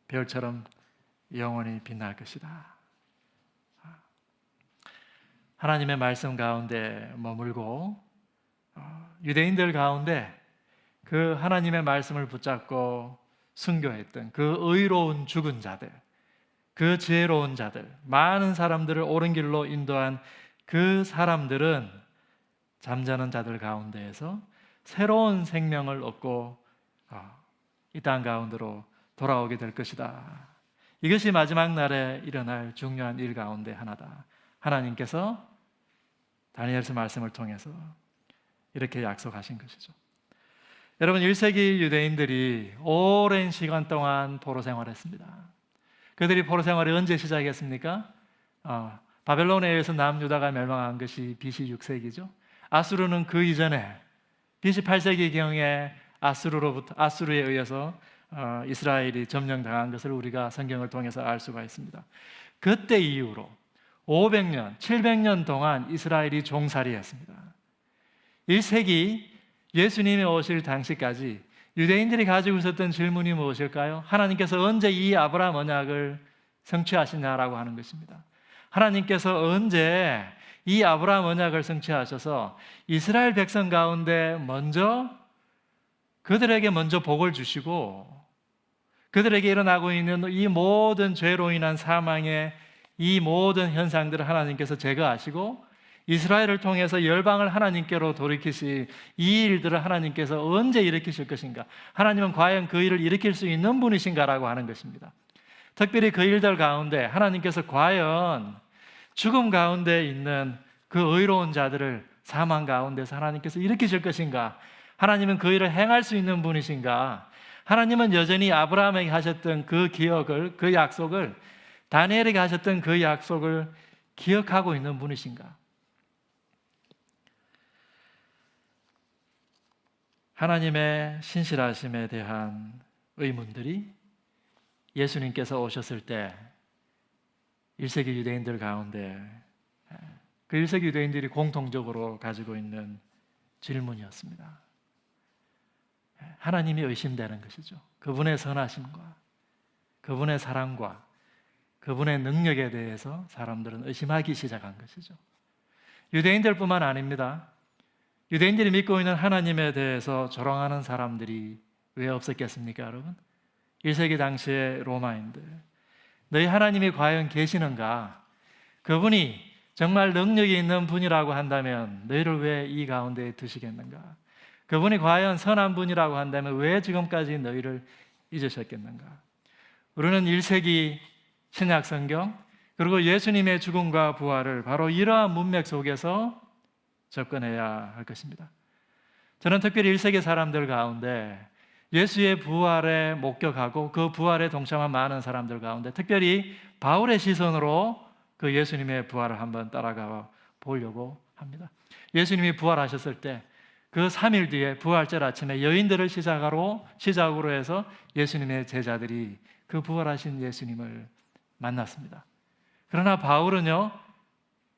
별처럼 영원히 빛날 것이다. 하나님의 말씀 가운데 머물고 유대인들 가운데 그 하나님의 말씀을 붙잡고 순교했던 그 의로운 죽은 자들, 그 지혜로운 자들, 많은 사람들을 옳은 길로 인도한 그 사람들은 잠자는 자들 가운데에서 새로운 생명을 얻고 이 땅 가운데로 돌아오게 될 것이다. 이것이 마지막 날에 일어날 중요한 일 가운데 하나다. 하나님께서 다니엘서 말씀을 통해서 이렇게 약속하신 것이죠. 여러분, 1세기 유대인들이 오랜 시간 동안 포로 생활했습니다. 그들이 포로 생활이 언제 시작했습니까? 바벨론에 의해서 남유다가 멸망한 것이 BC 6세기죠. 아수르는 그 이전에 BC 8세기경에 아수르에 의해서 이스라엘이 점령당한 것을 우리가 성경을 통해서 알 수가 있습니다. 그때 이후로 500년, 700년 동안 이스라엘이 종살이했습니다. 1세기 예수님이 오실 당시까지 유대인들이 가지고 있었던 질문이 무엇일까요? 하나님께서 언제 이 아브라함 언약을 성취하시냐라고 하는 것입니다. 하나님께서 언제 이 아브라함 언약을 성취하셔서 이스라엘 백성 가운데 그들에게 먼저 복을 주시고 그들에게 일어나고 있는 이 모든 죄로 인한 사망의 이 모든 현상들을 하나님께서 제거하시고 이스라엘을 통해서 열방을 하나님께로 돌이키실 이 일들을 하나님께서 언제 일으키실 것인가? 하나님은 과연 그 일을 일으킬 수 있는 분이신가라고 하는 것입니다. 특별히 그 일들 가운데 하나님께서 과연 죽음 가운데 있는 그 의로운 자들을 사망 가운데서 하나님께서 일으키실 것인가? 하나님은 그 일을 행할 수 있는 분이신가? 하나님은 여전히 아브라함에게 하셨던 그 기억을, 그 약속을, 다니엘에게 하셨던 그 약속을 기억하고 있는 분이신가? 하나님의 신실하심에 대한 의문들이 예수님께서 오셨을 때 1세기 유대인들 가운데 그 1세기 유대인들이 공통적으로 가지고 있는 질문이었습니다. 하나님이 의심되는 것이죠. 그분의 선하심과 그분의 사랑과 그분의 능력에 대해서 사람들은 의심하기 시작한 것이죠. 유대인들뿐만 아닙니다. 유대인들이 믿고 있는 하나님에 대해서 조롱하는 사람들이 왜 없었겠습니까, 여러분? 1세기 당시의 로마인들, 너희 하나님이 과연 계시는가? 그분이 정말 능력이 있는 분이라고 한다면 너희를 왜 이 가운데 두시겠는가? 그분이 과연 선한 분이라고 한다면 왜 지금까지 너희를 잊으셨겠는가? 우리는 1세기 신약 성경 그리고 예수님의 죽음과 부활을 바로 이러한 문맥 속에서 접근해야 할 것입니다. 저는 특별히 1세기 사람들 가운데 예수의 부활에 목격하고 그 부활에 동참한 많은 사람들 가운데 특별히 바울의 시선으로 그 예수님의 부활을 한번 따라가 보려고 합니다. 예수님이 부활하셨을 때 그 3일 뒤에 부활절 아침에 여인들을 시작으로 해서 예수님의 제자들이 그 부활하신 예수님을 만났습니다. 그러나 바울은요,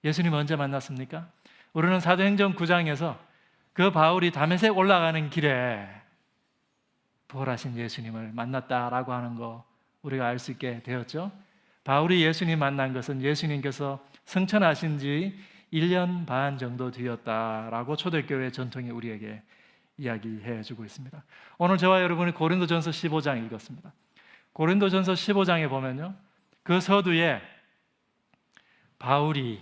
예수님 언제 만났습니까? 우리는 사도행전 9장에서 그 바울이 다메섹 올라가는 길에 부활하신 예수님을 만났다라고 하는 거 우리가 알 수 있게 되었죠. 바울이 예수님 만난 것은 예수님께서 승천하신 지 1년 반 정도 뒤였다라고 초대교회 전통이 우리에게 이야기해 주고 있습니다. 오늘 저와 여러분이 고린도전서 15장 읽었습니다. 고린도전서 15장에 보면요, 그 서두에 바울이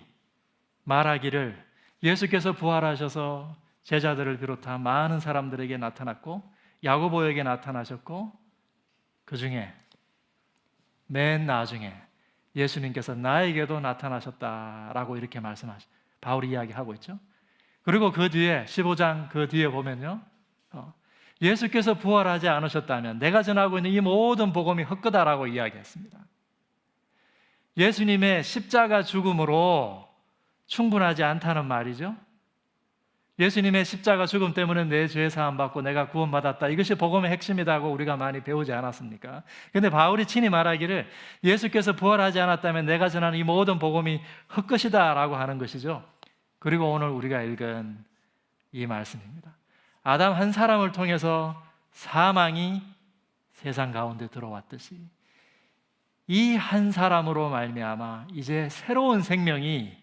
말하기를 예수께서 부활하셔서 제자들을 비롯한 많은 사람들에게 나타났고 야고보에게 나타나셨고 그 중에 맨 나중에 예수님께서 나에게도 나타나셨다라고 이렇게 바울이 이야기하고 있죠. 그리고 그 뒤에 15장 그 뒤에 보면요, 예수께서 부활하지 않으셨다면 내가 전하고 있는 이 모든 복음이 헛되다라고 이야기했습니다. 예수님의 십자가 죽음으로 충분하지 않다는 말이죠. 예수님의 십자가 죽음 때문에 내 죄 사함 받고 내가 구원받았다. 이것이 복음의 핵심이라고 우리가 많이 배우지 않았습니까? 그런데 바울이 친히 말하기를 예수께서 부활하지 않았다면 내가 전하는 이 모든 복음이 헛것이다 라고 하는 것이죠. 그리고 오늘 우리가 읽은 이 말씀입니다. 아담 한 사람을 통해서 사망이 세상 가운데 들어왔듯이 이 한 사람으로 말미암아 이제 새로운 생명이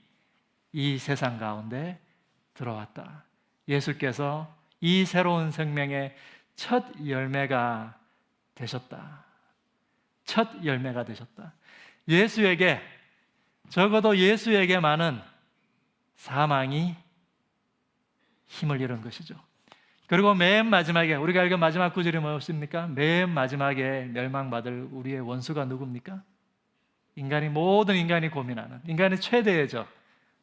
이 세상 가운데 들어왔다. 예수께서 이 새로운 생명의 첫 열매가 되셨다. 첫 열매가 되셨다. 예수에게, 적어도 예수에게만은 사망이 힘을 잃은 것이죠. 그리고 맨 마지막에 우리가 읽은 마지막 구절이 무엇입니까? 맨 마지막에 멸망받을 우리의 원수가 누굽니까? 모든 인간이 고민하는 인간의 최대의 적,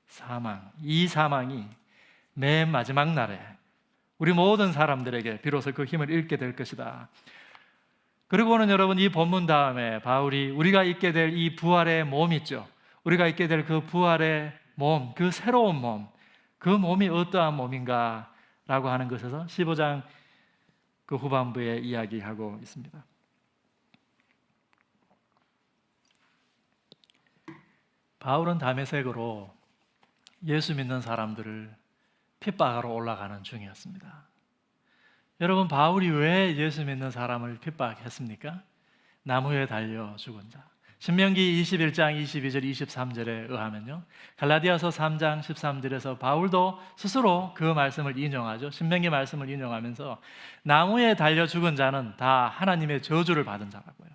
사망. 이 사망이 맨 마지막 날에 우리 모든 사람들에게 비로소 그 힘을 잃게 될 것이다. 그리고는 여러분, 이 본문 다음에 바울이 우리가 있게 될 이 부활의 몸 있죠. 우리가 있게 될 그 부활의 몸, 그 새로운 몸, 그 몸이 어떠한 몸인가 라고 하는 것에서 15장 그 후반부에 이야기하고 있습니다. 바울은 다메섹으로 예수 믿는 사람들을 핍박하러 올라가는 중이었습니다. 여러분, 바울이 왜 예수 믿는 사람을 핍박했습니까? 나무에 달려 죽은 자. 신명기 21장 22절 23절에 의하면요, 갈라디아서 3장 13절에서 바울도 스스로 그 말씀을 인용하죠. 신명기 말씀을 인용하면서 나무에 달려 죽은 자는 다 하나님의 저주를 받은 자라고요.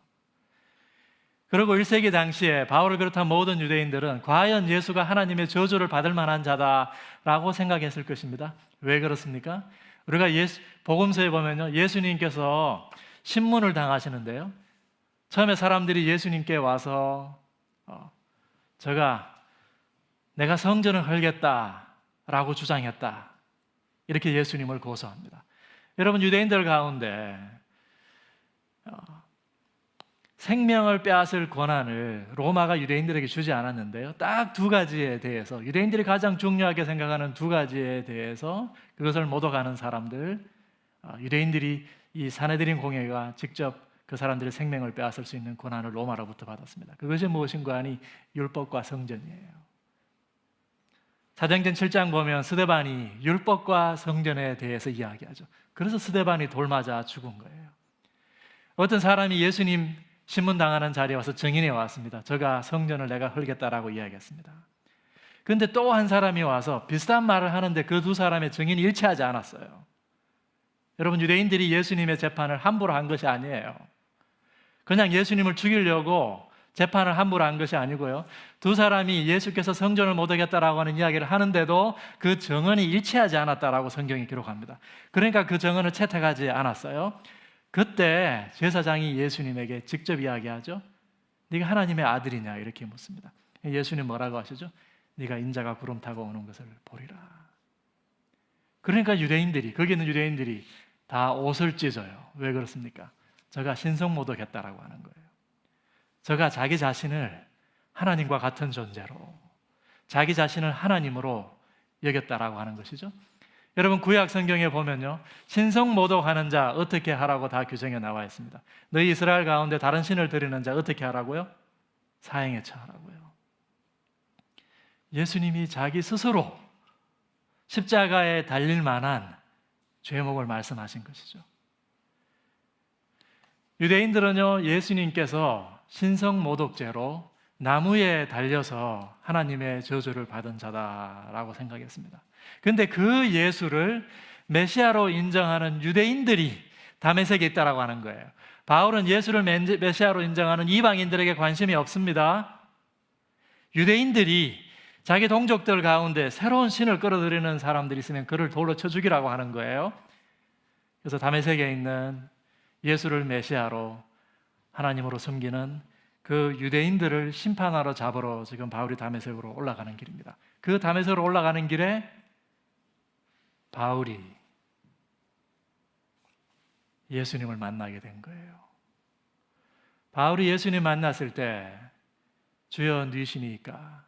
그리고 1세기 당시에 바울을 비롯한 모든 유대인들은 과연 예수가 하나님의 저주를 받을 만한 자다라고 생각했을 것입니다. 왜 그렇습니까? 우리가 복음서에 보면요, 예수님께서 신문을 당하시는데요, 처음에 사람들이 예수님께 와서 내가 성전을 헐겠다라고 주장했다, 이렇게 예수님을 고소합니다. 여러분, 유대인들 가운데 생명을 빼앗을 권한을 로마가 유대인들에게 주지 않았는데요, 딱 두 가지에 대해서, 유대인들이 가장 중요하게 생각하는 두 가지에 대해서 그것을 모독하는 사람들, 유대인들이 이 사내들인 공회가 직접 그 사람들의 생명을 빼앗을 수 있는 권한을 로마로부터 받았습니다. 그것이 무엇인가 하니 율법과 성전이에요. 사도행전 7장 보면 스데반이 율법과 성전에 대해서 이야기하죠. 그래서 스데반이 돌 맞아 죽은 거예요. 어떤 사람이 예수님 신문 당하는 자리에 와서 증인해 왔습니다. 저가 성전을 내가 헐겠다라고 이야기했습니다. 그런데 또 한 사람이 와서 비슷한 말을 하는데 그 두 사람의 증인이 일치하지 않았어요. 여러분, 유대인들이 예수님의 재판을 함부로 한 것이 아니에요. 그냥 예수님을 죽이려고 재판을 함부로 한 것이 아니고요, 두 사람이 예수께서 성전을 못 오겠다라고 하는 이야기를 하는데도 그 증언이 일치하지 않았다라고 성경이 기록합니다. 그러니까 그 증언을 채택하지 않았어요. 그때 제사장이 예수님에게 직접 이야기하죠. 네가 하나님의 아들이냐 이렇게 묻습니다. 예수님 뭐라고 하시죠? 네가 인자가 구름 타고 오는 것을 보리라. 그러니까 거기 있는 유대인들이 다 옷을 찢어요. 왜 그렇습니까? 저가 신성모독했다라고 하는 거예요. 저가 자기 자신을 하나님과 같은 존재로, 자기 자신을 하나님으로 여겼다라고 하는 것이죠. 여러분, 구약 성경에 보면요, 신성모독하는 자 어떻게 하라고 다 규정에 나와 있습니다. 너희 이스라엘 가운데 다른 신을 드리는 자 어떻게 하라고요? 사형에 처하라고요. 예수님이 자기 스스로 십자가에 달릴 만한 죄목을 말씀하신 것이죠. 유대인들은요, 예수님께서 신성모독죄로 나무에 달려서 하나님의 저주를 받은 자다라고 생각했습니다. 그런데 그 예수를 메시아로 인정하는 유대인들이 다메섹에 있다라고 하는 거예요. 바울은 예수를 메시아로 인정하는 이방인들에게 관심이 없습니다. 유대인들이 자기 동족들 가운데 새로운 신을 끌어들이는 사람들이 있으면 그를 돌로 쳐 죽이라고 하는 거예요. 그래서 다메섹에 있는 예수를 메시아로 하나님으로 섬기는 그 유대인들을 심판하러 잡으러 지금 바울이 다메섹으로 올라가는 길입니다. 그 다메섹으로 올라가는 길에 바울이 예수님을 만나게 된 거예요. 바울이 예수님 만났을 때 주여 누이시니까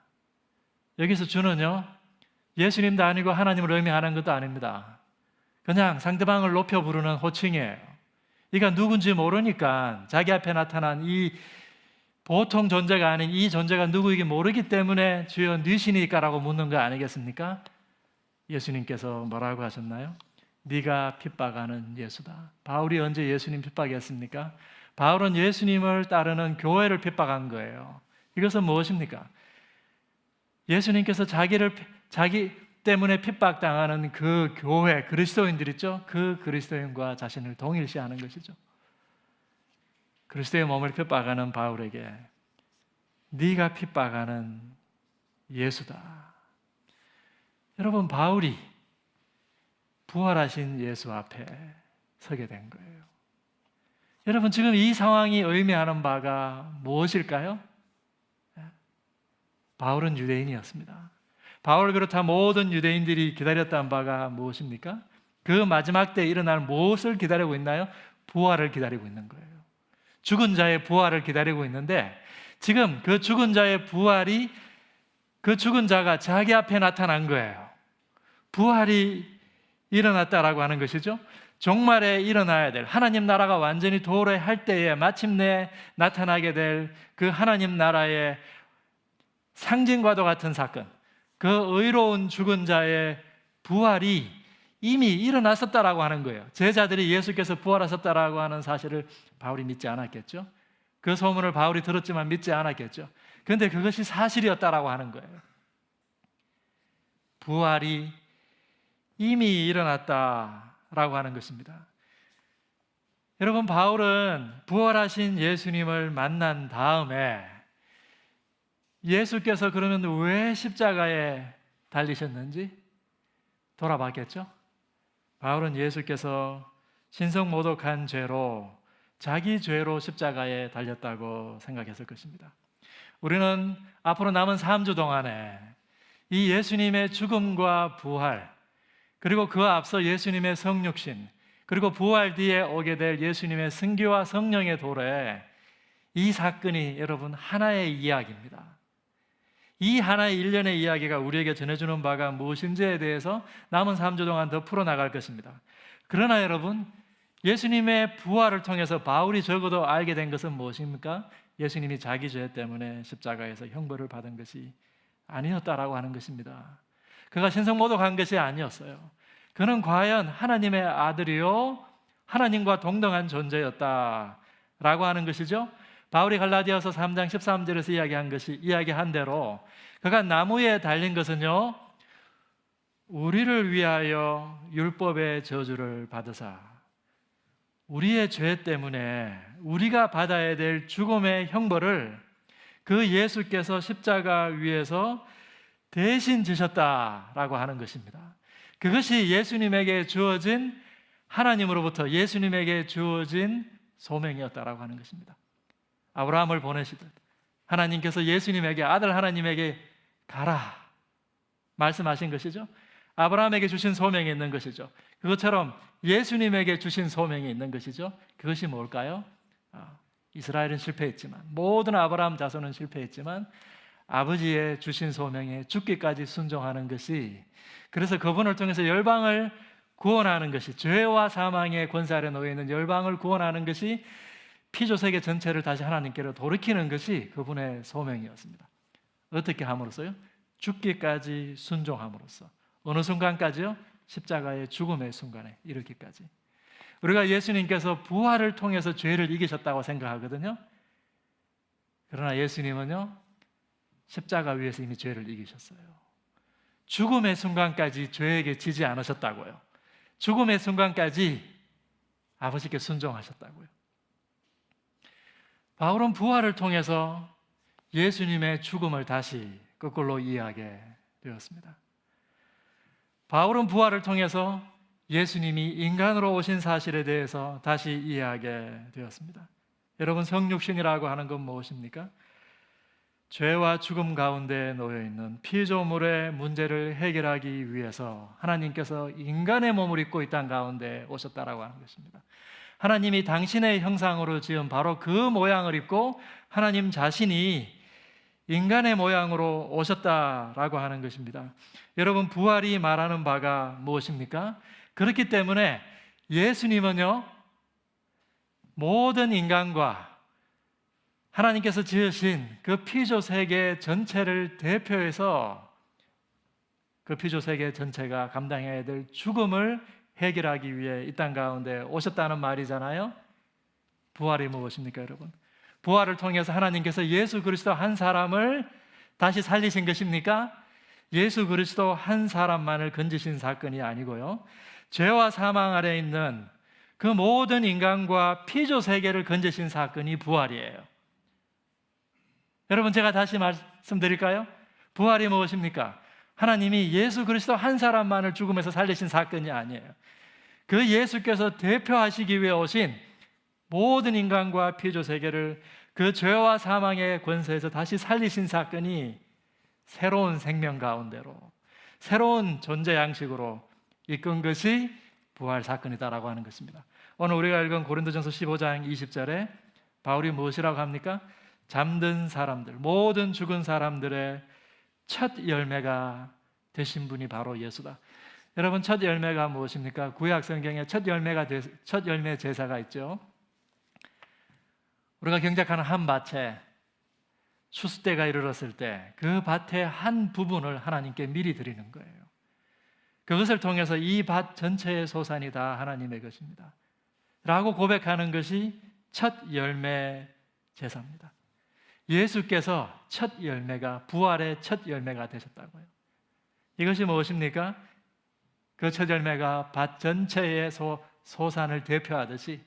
여기서 주는요, 예수님도 아니고 하나님을 의미하는 것도 아닙니다. 그냥 상대방을 높여 부르는 호칭이에요. 이가 누군지 모르니까 자기 앞에 나타난 이 보통 존재가 아닌 이 존재가 누구이기 모르기 때문에 주여 누시니까라고 묻는 거 아니겠습니까? 예수님께서 뭐라고 하셨나요? 네가 핍박하는 예수다. 바울이 언제 예수님 핍박했습니까? 바울은 예수님을 따르는 교회를 핍박한 거예요. 이것은 무엇입니까? 예수님께서 자기 때문에 핍박당하는 그 교회, 그리스도인들 있죠? 그 그리스도인과 자신을 동일시하는 것이죠. 그리스도의 몸을 핍박하는 바울에게 네가 핍박하는 예수다. 여러분, 바울이 부활하신 예수 앞에 서게 된 거예요. 여러분, 지금 이 상황이 의미하는 바가 무엇일까요? 바울은 유대인이었습니다. 바울을 비롯한 모든 유대인들이 기다렸던 바가 무엇입니까? 그 마지막 때 일어날 무엇을 기다리고 있나요? 부활을 기다리고 있는 거예요. 죽은 자의 부활을 기다리고 있는데 지금 그 죽은 자의 부활이 그 죽은 자가 자기 앞에 나타난 거예요. 부활이 일어났다라고 하는 것이죠. 종말에 일어나야 될 하나님 나라가 완전히 도래할 때에 마침내 나타나게 될 그 하나님 나라의 상징과도 같은 사건, 그 의로운 죽은 자의 부활이 이미 일어났었다라고 하는 거예요. 제자들이 예수께서 부활하셨다라고 하는 사실을 바울이 믿지 않았겠죠. 그 소문을 바울이 들었지만 믿지 않았겠죠. 그런데 그것이 사실이었다라고 하는 거예요. 부활이 이미 일어났다라고 하는 것입니다. 여러분, 바울은 부활하신 예수님을 만난 다음에 예수께서 그러면 왜 십자가에 달리셨는지 돌아봤겠죠? 바울은 예수께서 신성모독한 죄로 자기 죄로 십자가에 달렸다고 생각했을 것입니다. 우리는 앞으로 남은 3주 동안에 이 예수님의 죽음과 부활, 그리고 그 앞서 예수님의 성육신, 그리고 부활 뒤에 오게 될 예수님의 승교와 성령의 도래, 이 사건이 여러분 하나의 이야기입니다. 이 하나의 일련의 이야기가 우리에게 전해주는 바가 무엇인지에 대해서 남은 3주 동안 더 풀어나갈 것입니다. 그러나 여러분, 예수님의 부활을 통해서 바울이 적어도 알게 된 것은 무엇입니까? 예수님이 자기 죄 때문에 십자가에서 형벌을 받은 것이 아니었다라고 하는 것입니다. 그가 신성모독한 것이 아니었어요. 그는 과연 하나님의 아들이요 하나님과 동등한 존재였다라고 하는 것이죠. 바울이 갈라디아서 3장 13절에서 이야기한 대로 그가 나무에 달린 것은요, 우리를 위하여 율법의 저주를 받으사 우리의 죄 때문에 우리가 받아야 될 죽음의 형벌을 그 예수께서 십자가 위에서 대신 지셨다라고 하는 것입니다. 그것이 예수님에게 주어진, 하나님으로부터 예수님에게 주어진 소명이었다라고 하는 것입니다. 아브라함을 보내시듯 하나님께서 예수님에게, 아들 하나님에게 가라 말씀하신 것이죠. 아브라함에게 주신 소명이 있는 것이죠. 그것처럼 예수님에게 주신 소명이 있는 것이죠. 그것이 뭘까요? 이스라엘은 실패했지만, 모든 아브라함 자손은 실패했지만 아버지의 주신 소명에 죽기까지 순종하는 것이, 그래서 그분을 통해서 열방을 구원하는 것이, 죄와 사망의 권세 아래 놓여 있는 열방을 구원하는 것이, 피조 세계 전체를 다시 하나님께로 돌이키는 것이 그분의 소명이었습니다. 어떻게 함으로써요? 죽기까지 순종함으로써. 어느 순간까지요? 십자가의 죽음의 순간에 이르기까지. 우리가 예수님께서 부활을 통해서 죄를 이기셨다고 생각하거든요. 그러나 예수님은요, 십자가 위에서 이미 죄를 이기셨어요. 죽음의 순간까지 죄에게 지지 않으셨다고요. 죽음의 순간까지 아버지께 순종하셨다고요. 바울은 부활을 통해서 예수님의 죽음을 다시 거꾸로 이해하게 되었습니다. 바울은 부활을 통해서 예수님이 인간으로 오신 사실에 대해서 다시 이해하게 되었습니다. 여러분, 성육신이라고 하는 건 무엇입니까? 죄와 죽음 가운데 놓여있는 피조물의 문제를 해결하기 위해서 하나님께서 인간의 몸을 입고 이 땅 가운데 오셨다라고 하는 것입니다. 하나님이 당신의 형상으로 지은 바로 그 모양을 입고 하나님 자신이 인간의 모양으로 오셨다라고 하는 것입니다. 여러분, 부활이 말하는 바가 무엇입니까? 그렇기 때문에 예수님은요, 모든 인간과 하나님께서 지으신 그 피조 세계 전체를 대표해서 그 피조 세계 전체가 감당해야 될 죽음을 해결하기 위해 이 땅 가운데 오셨다는 말이잖아요. 부활이 무엇입니까, 여러분? 부활을 통해서 하나님께서 예수 그리스도 한 사람을 다시 살리신 것입니까? 예수 그리스도 한 사람만을 건지신 사건이 아니고요, 죄와 사망 아래 있는 그 모든 인간과 피조 세계를 건지신 사건이 부활이에요. 여러분, 제가 다시 말씀드릴까요? 부활이 무엇입니까? 하나님이 예수 그리스도 한 사람만을 죽음에서 살리신 사건이 아니에요. 그 예수께서 대표하시기 위해 오신 모든 인간과 피조 세계를 그 죄와 사망의 권세에서 다시 살리신 사건이 새로운 생명 가운데로, 새로운 존재 양식으로 이끈 것이 부활 사건이다라고 하는 것입니다. 오늘 우리가 읽은 고린도전서 15장 20절에 바울이 무엇이라고 합니까? 잠든 사람들, 모든 죽은 사람들의 첫 열매가 되신 분이 바로 예수다. 여러분, 첫 열매가 무엇입니까? 구약 성경에 첫 열매 제사가 있죠. 우리가 경작하는 한 밭에 추수 때가 이르렀을 때 그 밭의 한 부분을 하나님께 미리 드리는 거예요. 그것을 통해서 이 밭 전체의 소산이 다 하나님의 것입니다 라고 고백하는 것이 첫 열매 제사입니다. 예수께서 첫 열매가, 부활의 첫 열매가 되셨다고요. 이것이 무엇입니까? 그 첫 열매가 밭 전체의 소산을 대표하듯이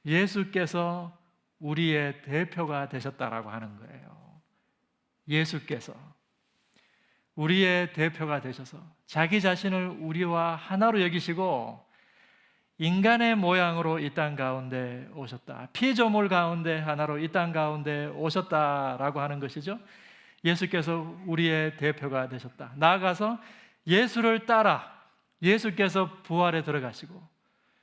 예수께서 우리의 대표가 되셨다라고 하는 거예요. 예수께서 우리의 대표가 되셔서 자기 자신을 우리와 하나로 여기시고 인간의 모양으로 이 땅 가운데 오셨다. 피조물 가운데 하나로 이 땅 가운데 오셨다라고 하는 것이죠. 예수께서 우리의 대표가 되셨다. 나아가서 예수를 따라 예수께서 부활에 들어가시고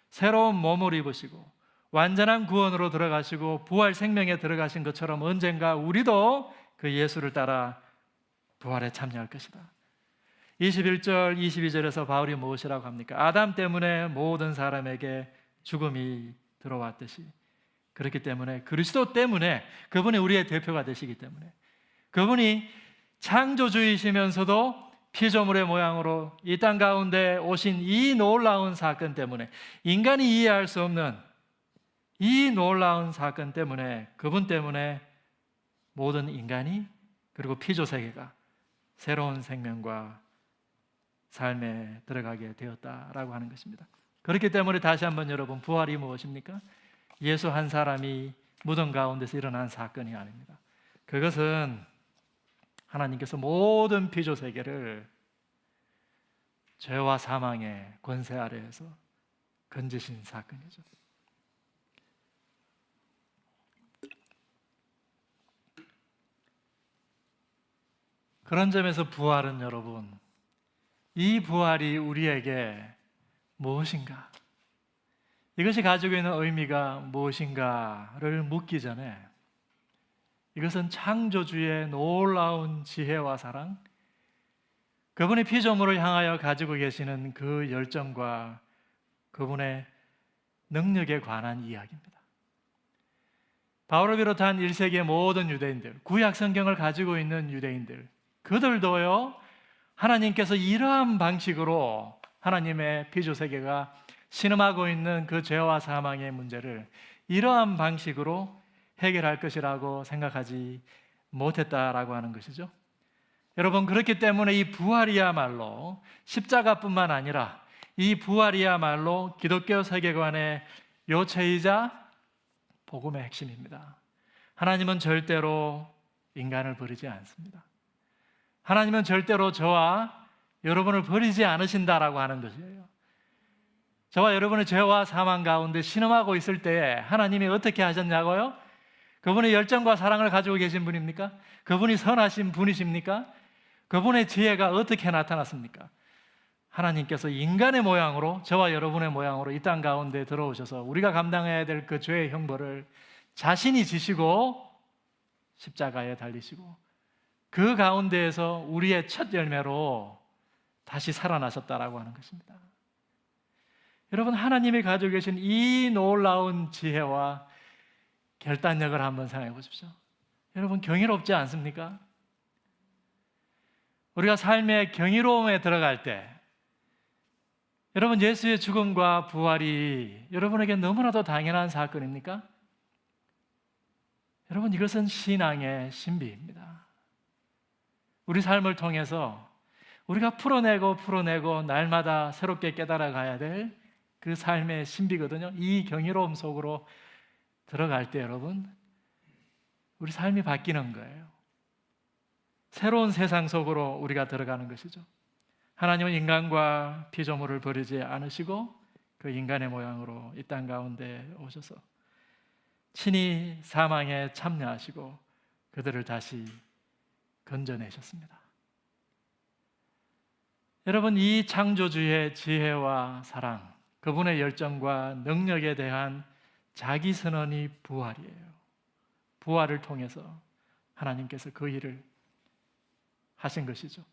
새로운 몸을 입으시고 완전한 구원으로 들어가시고 부활 생명에 들어가신 것처럼 언젠가 우리도 그 예수를 따라 부활에 참여할 것이다. 21절, 22절에서 바울이 무엇이라고 합니까? 아담 때문에 모든 사람에게 죽음이 들어왔듯이, 그렇기 때문에 그리스도 때문에, 그분이 우리의 대표가 되시기 때문에, 그분이 창조주이시면서도 피조물의 모양으로 이 땅 가운데 오신 이 놀라운 사건 때문에, 인간이 이해할 수 없는 이 놀라운 사건 때문에, 그분 때문에 모든 인간이, 그리고 피조 세계가 새로운 생명과 삶에 들어가게 되었다라고 하는 것입니다. 그렇기 때문에 다시 한번 여러분, 부활이 무엇입니까? 예수 한 사람이 무덤 가운데서 일어난 사건이 아닙니다. 그것은 하나님께서 모든 피조 세계를 죄와 사망의 권세 아래에서 건지신 사건이죠. 그런 점에서 부활은 여러분, 이 부활이 우리에게 무엇인가, 이것이 가지고 있는 의미가 무엇인가를 묻기 전에, 이것은 창조주의 놀라운 지혜와 사랑, 그분의 피조물을 향하여 가지고 계시는 그 열정과 그분의 능력에 관한 이야기입니다. 바울을 비롯한 1세기의 모든 유대인들, 구약 성경을 가지고 있는 유대인들, 그들도요, 하나님께서 이러한 방식으로 하나님의 피조 세계가 신음하고 있는 그 죄와 사망의 문제를 이러한 방식으로 해결할 것이라고 생각하지 못했다라고 하는 것이죠. 여러분, 그렇기 때문에 이 부활이야말로 십자가뿐만 아니라 이 부활이야말로 기독교 세계관의 요체이자 복음의 핵심입니다. 하나님은 절대로 인간을 버리지 않습니다. 하나님은 절대로 저와 여러분을 버리지 않으신다라고 하는 것이에요. 저와 여러분의 죄와 사망 가운데 신음하고 있을 때에 하나님이 어떻게 하셨냐고요? 그분의 열정과 사랑을 가지고 계신 분입니까? 그분이 선하신 분이십니까? 그분의 지혜가 어떻게 나타났습니까? 하나님께서 인간의 모양으로, 저와 여러분의 모양으로 이 땅 가운데 들어오셔서 우리가 감당해야 될 그 죄의 형벌을 자신이 지시고 십자가에 달리시고 그 가운데에서 우리의 첫 열매로 다시 살아나셨다라고 하는 것입니다. 여러분, 하나님이 가지고 계신 이 놀라운 지혜와 결단력을 한번 생각해 보십시오. 여러분, 경이롭지 않습니까? 우리가 삶의 경이로움에 들어갈 때, 여러분, 예수의 죽음과 부활이 여러분에게 너무나도 당연한 사건입니까? 여러분, 이것은 신앙의 신비입니다. 우리 삶을 통해서 우리가 풀어내고 날마다 새롭게 깨달아 가야 될 그 삶의 신비거든요. 이 경이로움 속으로 들어갈 때 여러분, 우리 삶이 바뀌는 거예요. 새로운 세상 속으로 우리가 들어가는 것이죠. 하나님은 인간과 피조물을 버리지 않으시고 그 인간의 모양으로 이 땅 가운데 오셔서 친히 사망에 참여하시고 그들을 다시 건져내셨습니다. 여러분, 이 창조주의 지혜와 사랑, 그분의 열정과 능력에 대한 자기 선언이 부활이에요. 부활을 통해서 하나님께서 그 일을 하신 것이죠.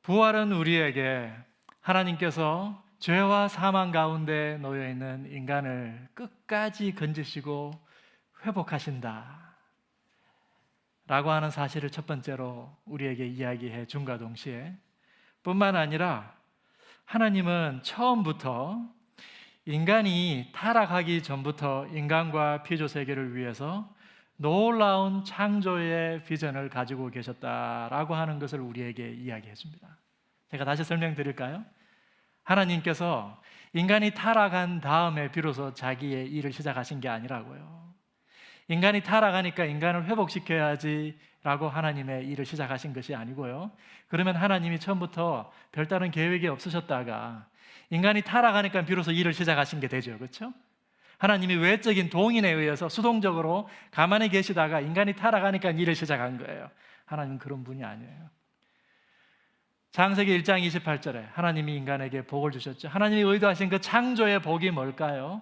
부활은 우리에게 하나님께서 죄와 사망 가운데 놓여 있는 인간을 끝까지 건지시고 회복하신다 라고 하는 사실을 첫 번째로 우리에게 이야기해 줌과 동시에, 뿐만 아니라 하나님은 처음부터 인간이 타락하기 전부터 인간과 피조 세계를 위해서 놀라운 창조의 비전을 가지고 계셨다라고 하는 것을 우리에게 이야기해 줍니다. 제가 다시 설명드릴까요? 하나님께서 인간이 타락한 다음에 비로소 자기의 일을 시작하신 게 아니라고요. 인간이 타락하니까 인간을 회복시켜야지 라고 하나님의 일을 시작하신 것이 아니고요. 그러면 하나님이 처음부터 별다른 계획이 없으셨다가 인간이 타락하니까 비로소 일을 시작하신 게 되죠. 그렇죠? 하나님이 외적인 동인에 의해서 수동적으로 가만히 계시다가 인간이 타락하니까 일을 시작한 거예요. 하나님은 그런 분이 아니에요. 창세기 1장 28절에 하나님이 인간에게 복을 주셨죠. 하나님이 의도하신 그 창조의 복이 뭘까요?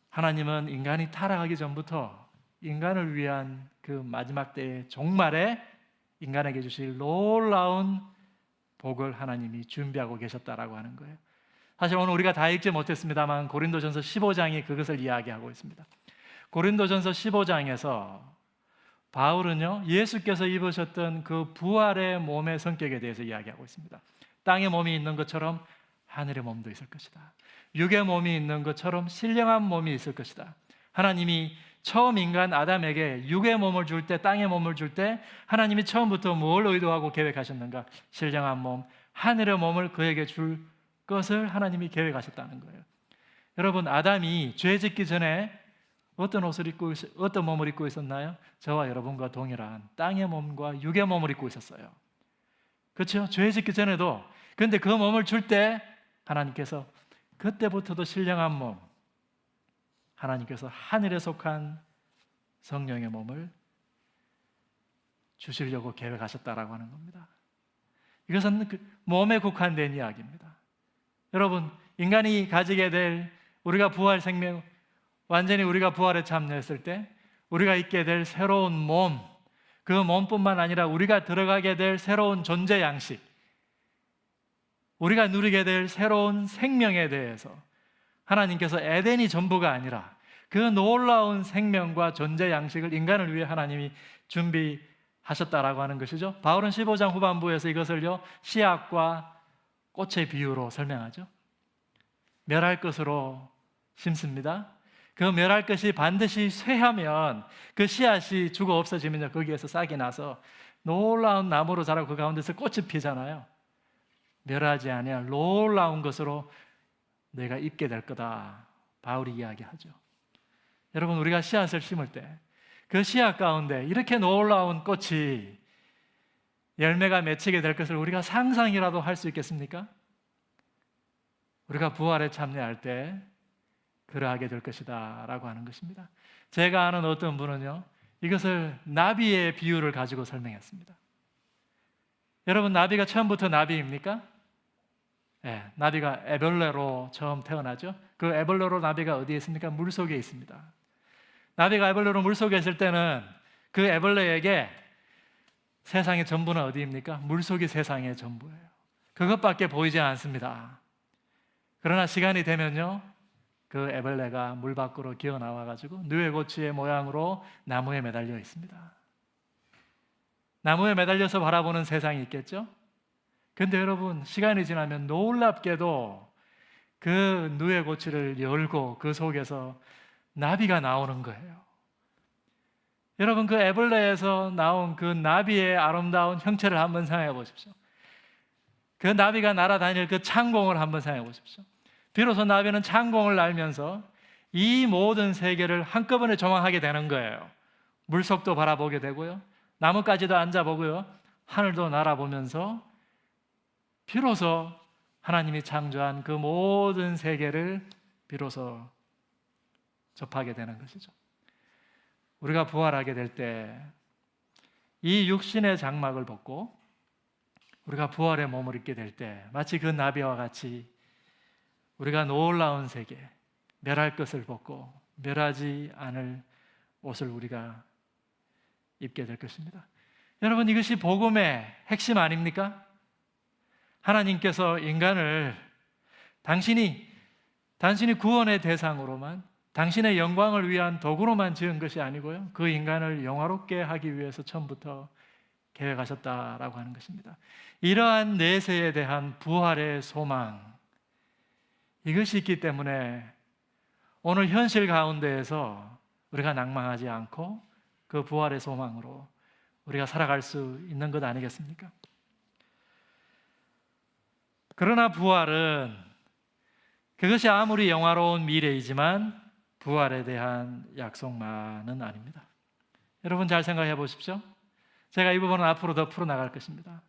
하나님은 인간이 타락하기 전부터 인간을 위한 그 마지막 때의 종말에 인간에게 주실 놀라운 복을 하나님이 준비하고 계셨다라고 하는 거예요. 사실 오늘 우리가 다 읽지 못했습니다만 고린도전서 15장이 그것을 이야기하고 있습니다. 고린도전서 15장에서 바울은요, 예수께서 입으셨던 그 부활의 몸의 성격에 대해서 이야기하고 있습니다. 땅의 몸이 있는 것처럼 하늘의 몸도 있을 것이다. 육의 몸이 있는 것처럼 신령한 몸이 있을 것이다. 하나님이 처음 인간 아담에게 육의 몸을 줄 때, 땅의 몸을 줄 때 하나님이 처음부터 뭘 의도하고 계획하셨는가? 신령한 몸, 하늘의 몸을 그에게 줄 것을 하나님이 계획하셨다는 거예요. 여러분, 아담이 죄 짓기 전에 어떤 몸을 입고 있었나요? 저와 여러분과 동일한 땅의 몸과 육의 몸을 입고 있었어요. 그렇죠? 죄 짓기 전에도. 그런데 그 몸을 줄 때 하나님께서 그때부터도 신령한 몸, 하나님께서 하늘에 속한 성령의 몸을 주시려고 계획하셨다라고 하는 겁니다. 이것은 그 몸에 국한된 이야기입니다. 여러분, 인간이 가지게 될 우리가 부활 생명, 완전히 우리가 부활에 참여했을 때 우리가 있게 될 새로운 몸, 그 몸뿐만 아니라 우리가 들어가게 될 새로운 존재 양식, 우리가 누리게 될 새로운 생명에 대해서 하나님께서 에덴이 전부가 아니라 그 놀라운 생명과 존재 양식을 인간을 위해 하나님이 준비하셨다라고 하는 것이죠. 바울은 15장 후반부에서 이것을요, 씨앗과 꽃의 비유로 설명하죠. 멸할 것으로 심습니다. 그 멸할 것이 반드시 쇠하면 그 씨앗이 죽어 없어지면요, 거기에서 싹이 나서 놀라운 나무로 자라고 그 가운데서 꽃이 피잖아요. 멸하지 아니할 놀라운 것으로 내가 입게 될 거다, 바울이 이야기하죠. 여러분, 우리가 씨앗을 심을 때 그 씨앗 가운데 이렇게 놀라운 꽃이 열매가 맺히게 될 것을 우리가 상상이라도 할 수 있겠습니까? 우리가 부활에 참여할 때 그러하게 될 것이다 라고 하는 것입니다. 제가 아는 어떤 분은요, 이것을 나비의 비유를 가지고 설명했습니다. 여러분, 나비가 처음부터 나비입니까? 네, 나비가 애벌레로 처음 태어나죠. 그 애벌레로 나비가 어디에 있습니까? 물속에 있습니다. 나비가 애벌레로 물속에 있을 때는 그 애벌레에게 세상의 전부는 어디입니까? 물속이 세상의 전부예요. 그것밖에 보이지 않습니다. 그러나 시간이 되면요, 그 애벌레가 물 밖으로 기어 나와가지고 누에고치의 모양으로 나무에 매달려 있습니다. 나무에 매달려서 바라보는 세상이 있겠죠? 근데 여러분, 시간이 지나면 놀랍게도 그 누에고치를 열고 그 속에서 나비가 나오는 거예요. 여러분, 그 애벌레에서 나온 그 나비의 아름다운 형체를 한번 생각해 보십시오. 그 나비가 날아다닐 그 창공을 한번 생각해 보십시오. 비로소 나비는 창공을 날면서 이 모든 세계를 한꺼번에 조망하게 되는 거예요. 물속도 바라보게 되고요, 나뭇가지도 앉아보고요, 하늘도 날아보면서 비로소 하나님이 창조한 그 모든 세계를 비로소 접하게 되는 것이죠. 우리가 부활하게 될 때 이 육신의 장막을 벗고 우리가 부활의 몸을 입게 될 때 마치 그 나비와 같이 우리가 놀라운 세계, 멸할 것을 벗고 멸하지 않을 옷을 우리가 입게 될 것입니다. 여러분, 이것이 복음의 핵심 아닙니까? 하나님께서 인간을 단순히 구원의 대상으로만, 당신의 영광을 위한 도구로만 지은 것이 아니고요, 그 인간을 영화롭게 하기 위해서 처음부터 계획하셨다라고 하는 것입니다. 이러한 내세에 대한 부활의 소망, 이것이 있기 때문에 오늘 현실 가운데에서 우리가 낭망하지 않고 그 부활의 소망으로 우리가 살아갈 수 있는 것 아니겠습니까? 그러나 부활은, 그것이 아무리 영화로운 미래이지만 부활에 대한 약속만은 아닙니다. 여러분, 잘 생각해 보십시오. 제가 이 부분은 앞으로 더 풀어나갈 것입니다.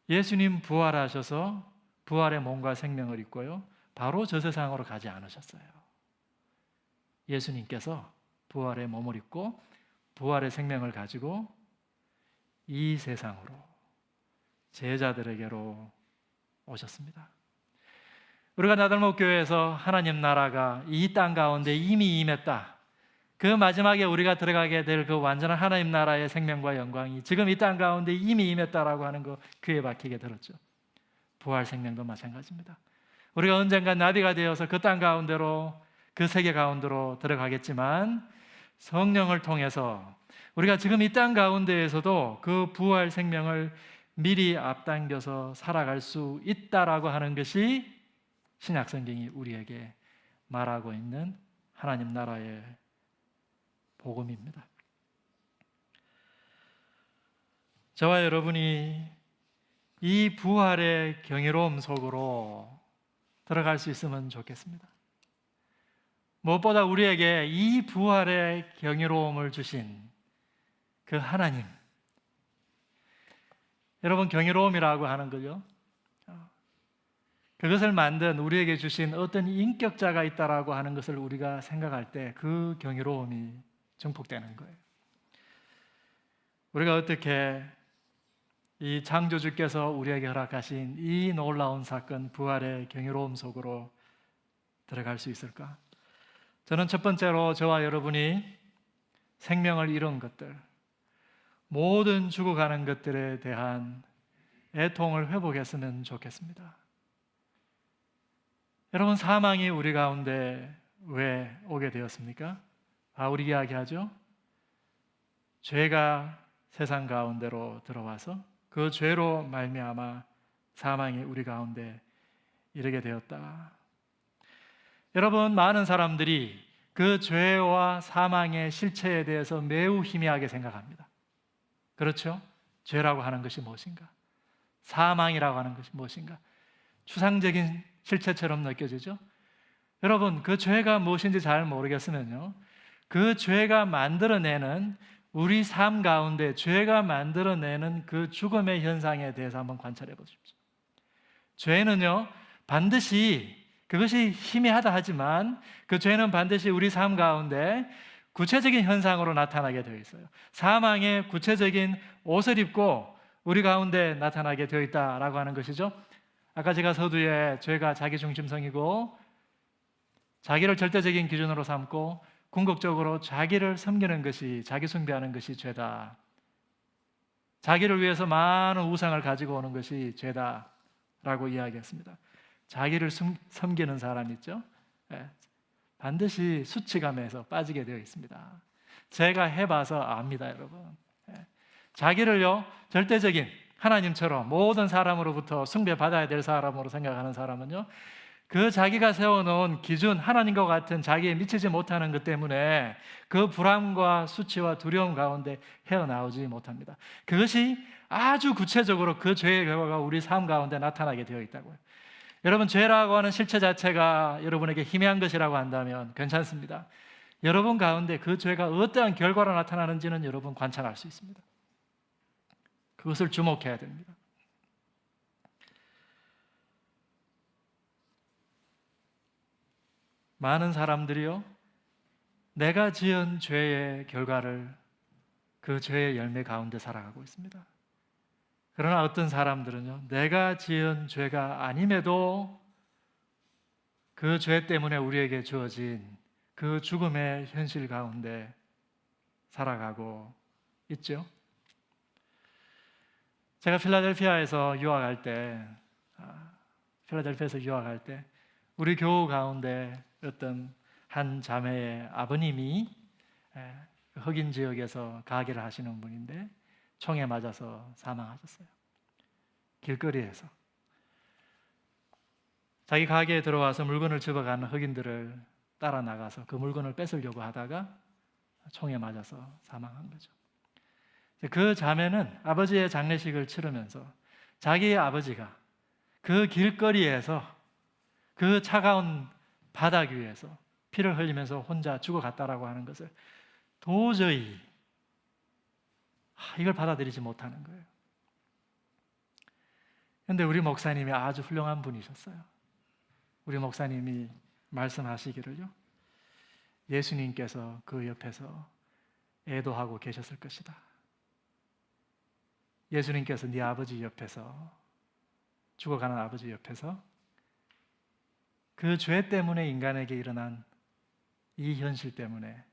예수님 부활하셔서 부활의 몸과 생명을 입고요, 바로 저 세상으로 가지 않으셨어요. 예수님께서 부활의 몸을 입고 부활의 생명을 가지고 이 세상으로, 제자들에게로 오셨습니다. 우리가 나들목 교회에서 하나님 나라가 이 땅 가운데 이미 임했다, 그 마지막에 우리가 들어가게 될 그 완전한 하나님 나라의 생명과 영광이 지금 이 땅 가운데 이미 임했다라고 하는 거 귀에 박히게 들었죠. 부활 생명도 마찬가지입니다. 우리가 언젠가 나비가 되어서 그 땅 가운데로, 그 세계 가운데로 들어가겠지만 성령을 통해서 우리가 지금 이 땅 가운데에서도 그 부활 생명을 미리 앞당겨서 살아갈 수 있다라고 하는 것이 신약 성경이 우리에게 말하고 있는 하나님 나라의 복음입니다. 저와 여러분이 이 부활의 경이로움 속으로 들어갈 수 있으면 좋겠습니다. 무엇보다 우리에게 이 부활의 경이로움을 주신 그 하나님, 여러분, 경이로움이라고 하는 거죠, 그것을 만든, 우리에게 주신 어떤 인격자가 있다라고 하는 것을 우리가 생각할 때 그 경이로움이 증폭되는 거예요. 우리가 어떻게 이 창조주께서 우리에게 허락하신 이 놀라운 사건, 부활의 경이로움 속으로 들어갈 수 있을까? 저는 첫 번째로 저와 여러분이 생명을 잃은 것들, 모든 죽어가는 것들에 대한 애통을 회복했으면 좋겠습니다. 여러분, 사망이 우리 가운데 왜 오게 되었습니까? 바울이 이야기하죠. 죄가 세상 가운데로 들어와서 그 죄로 말미암아 사망이 우리 가운데 이르게 되었다. 여러분, 많은 사람들이 그 죄와 사망의 실체에 대해서 매우 희미하게 생각합니다. 그렇죠? 죄라고 하는 것이 무엇인가? 사망이라고 하는 것이 무엇인가? 추상적인 실체처럼 느껴지죠? 여러분, 그 죄가 무엇인지 잘 모르겠으면요, 그 죄가 만들어내는, 우리 삶 가운데 죄가 만들어내는 그 죽음의 현상에 대해서 한번 관찰해 보십시오. 죄는요, 반드시, 그것이 희미하다 하지만 그 죄는 반드시 우리 삶 가운데 구체적인 현상으로 나타나게 되어 있어요. 사망의 구체적인 옷을 입고 우리 가운데 나타나게 되어 있다라고 하는 것이죠. 아까 제가 서두에 죄가 자기중심성이고 자기를 절대적인 기준으로 삼고 궁극적으로 자기를 섬기는 것이, 자기 숭배하는 것이 죄다. 자기를 위해서 많은 우상을 가지고 오는 것이 죄다라고 이야기했습니다. 자기를 섬기는 사람 있죠? 반드시 수치감에서 빠지게 되어 있습니다. 제가 해봐서 압니다, 여러분. 자기를요, 절대적인 하나님처럼 모든 사람으로부터 숭배받아야 될 사람으로 생각하는 사람은요, 그 자기가 세워놓은 기준, 하나님과 같은 자기에 미치지 못하는 것 때문에 그 불안과 수치와 두려움 가운데 헤어나오지 못합니다. 그것이 아주 구체적으로 그 죄의 결과가 우리 삶 가운데 나타나게 되어 있다고요. 여러분, 죄라고 하는 실체 자체가 여러분에게 희미한 것이라고 한다면 괜찮습니다. 여러분 가운데 그 죄가 어떠한 결과로 나타나는지는 여러분 관찰할 수 있습니다. 그것을 주목해야 됩니다. 많은 사람들이요, 내가 지은 죄의 결과를 그 죄의 열매 가운데 살아가고 있습니다. 그러나 어떤 사람들은요, 내가 지은 죄가 아님에도 그 죄 때문에 우리에게 주어진 그 죽음의 현실 가운데 살아가고 있죠. 제가 필라델피아에서 유학할 때 우리 교우 가운데 어떤 한 자매의 아버님이 흑인 지역에서 가게를 하시는 분인데 총에 맞아서 사망하셨어요. 길거리에서. 자기 가게에 들어와서 물건을 집어가는 흑인들을 따라 나가서 그 물건을 뺏으려고 하다가 총에 맞아서 사망한 거죠. 그 자매는 아버지의 장례식을 치르면서 자기의 아버지가 그 길거리에서 그 차가운 바닥 위에서 피를 흘리면서 혼자 죽어갔다라고 하는 것을 도저히 이걸 받아들이지 못하는 거예요. 그런데 우리 목사님이 아주 훌륭한 분이셨어요. 우리 목사님이 말씀하시기를요, 예수님께서 그 옆에서 애도하고 계셨을 것이다. 예수님께서 네 아버지 옆에서, 죽어가는 아버지 옆에서 그 죄 때문에 인간에게 일어난 이 현실 때문에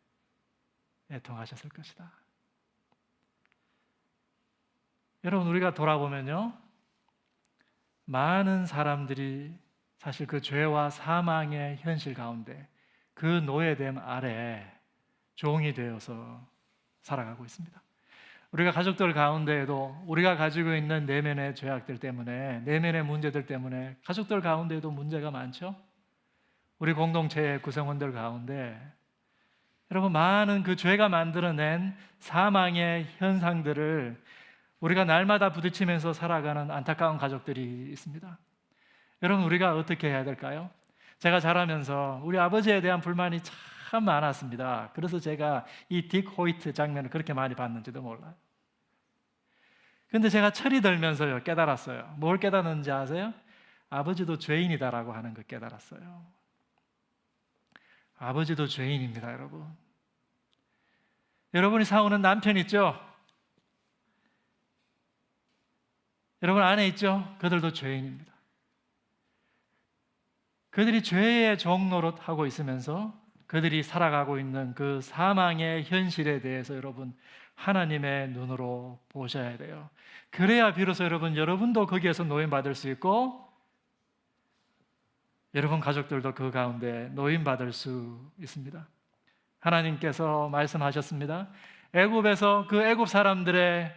애통하셨을 것이다. 여러분, 우리가 돌아보면요, 많은 사람들이 사실 그 죄와 사망의 현실 가운데 그 노예됨 아래 종이 되어서 살아가고 있습니다. 우리가 가족들 가운데에도 우리가 가지고 있는 내면의 죄악들 때문에, 내면의 문제들 때문에 가족들 가운데에도 문제가 많죠. 우리 공동체의 구성원들 가운데 여러분, 많은 그 죄가 만들어낸 사망의 현상들을 우리가 날마다 부딪히면서 살아가는 안타까운 가족들이 있습니다. 여러분, 우리가 어떻게 해야 될까요? 제가 자라면서 우리 아버지에 대한 불만이 참 많았습니다. 그래서 제가 이 딕 호이트 장면을 그렇게 많이 봤는지도 몰라요. 근데 제가 철이 들면서요, 깨달았어요. 뭘 깨달았는지 아세요? 아버지도 죄인이다라고 하는 걸 깨달았어요. 아버지도 죄인입니다, 여러분. 여러분이 사오는 남편 있죠? 여러분 아내 있죠? 그들도 죄인입니다. 그들이 죄의 종노릇하고 있으면서 그들이 살아가고 있는 그 사망의 현실에 대해서 여러분, 하나님의 눈으로 보셔야 돼요. 그래야 비로소 여러분도 거기에서 노임받을 수 있고 여러분 가족들도 그 가운데 노임받을 수 있습니다. 하나님께서 말씀하셨습니다. 애굽에서 그 애굽 사람들의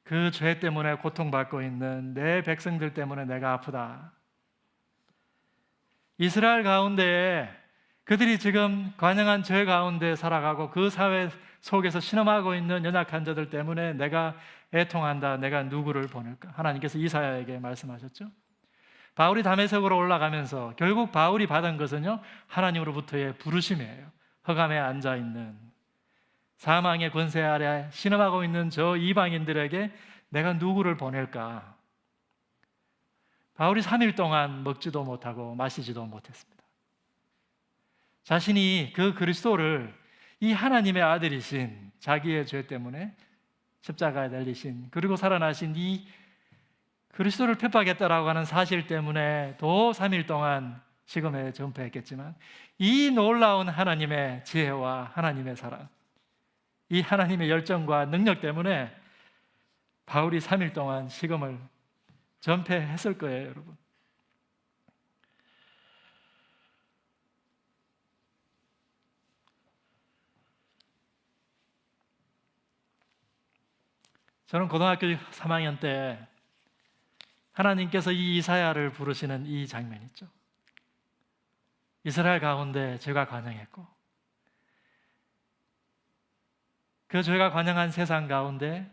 그 죄 때문에 고통받고 있는 내 백성들 때문에 내가 아프다. 이스라엘 가운데에 그들이 지금 관영한 죄 가운데 살아가고 그 사회 속에서 신음하고 있는 연약한 자들 때문에 내가 애통한다. 내가 누구를 보낼까? 하나님께서 이사야에게 말씀하셨죠. 바울이 다메섹으로 올라가면서 결국 바울이 받은 것은요, 하나님으로부터의 부르심이에요. 흑암에 앉아있는 사망의 권세 아래 신음하고 있는 저 이방인들에게 내가 누구를 보낼까? 바울이 3일 동안 먹지도 못하고 마시지도 못했습니다. 자신이 그 그리스도를, 이 하나님의 아들이신, 자기의 죄 때문에 십자가에 달리신, 그리고 살아나신 이 그리스도를 핍박했다라고 하는 사실 때문에 도 3일 동안 식음에 전폐했겠지만 이 놀라운 하나님의 지혜와 하나님의 사랑, 이 하나님의 열정과 능력 때문에 바울이 3일 동안 식음을 전폐했을 거예요, 여러분. 저는 고등학교 3학년 때 하나님께서 이 이사야를 부르시는 이 장면 있죠. 이스라엘 가운데 죄가 관영했고 그 죄가 관영한 세상 가운데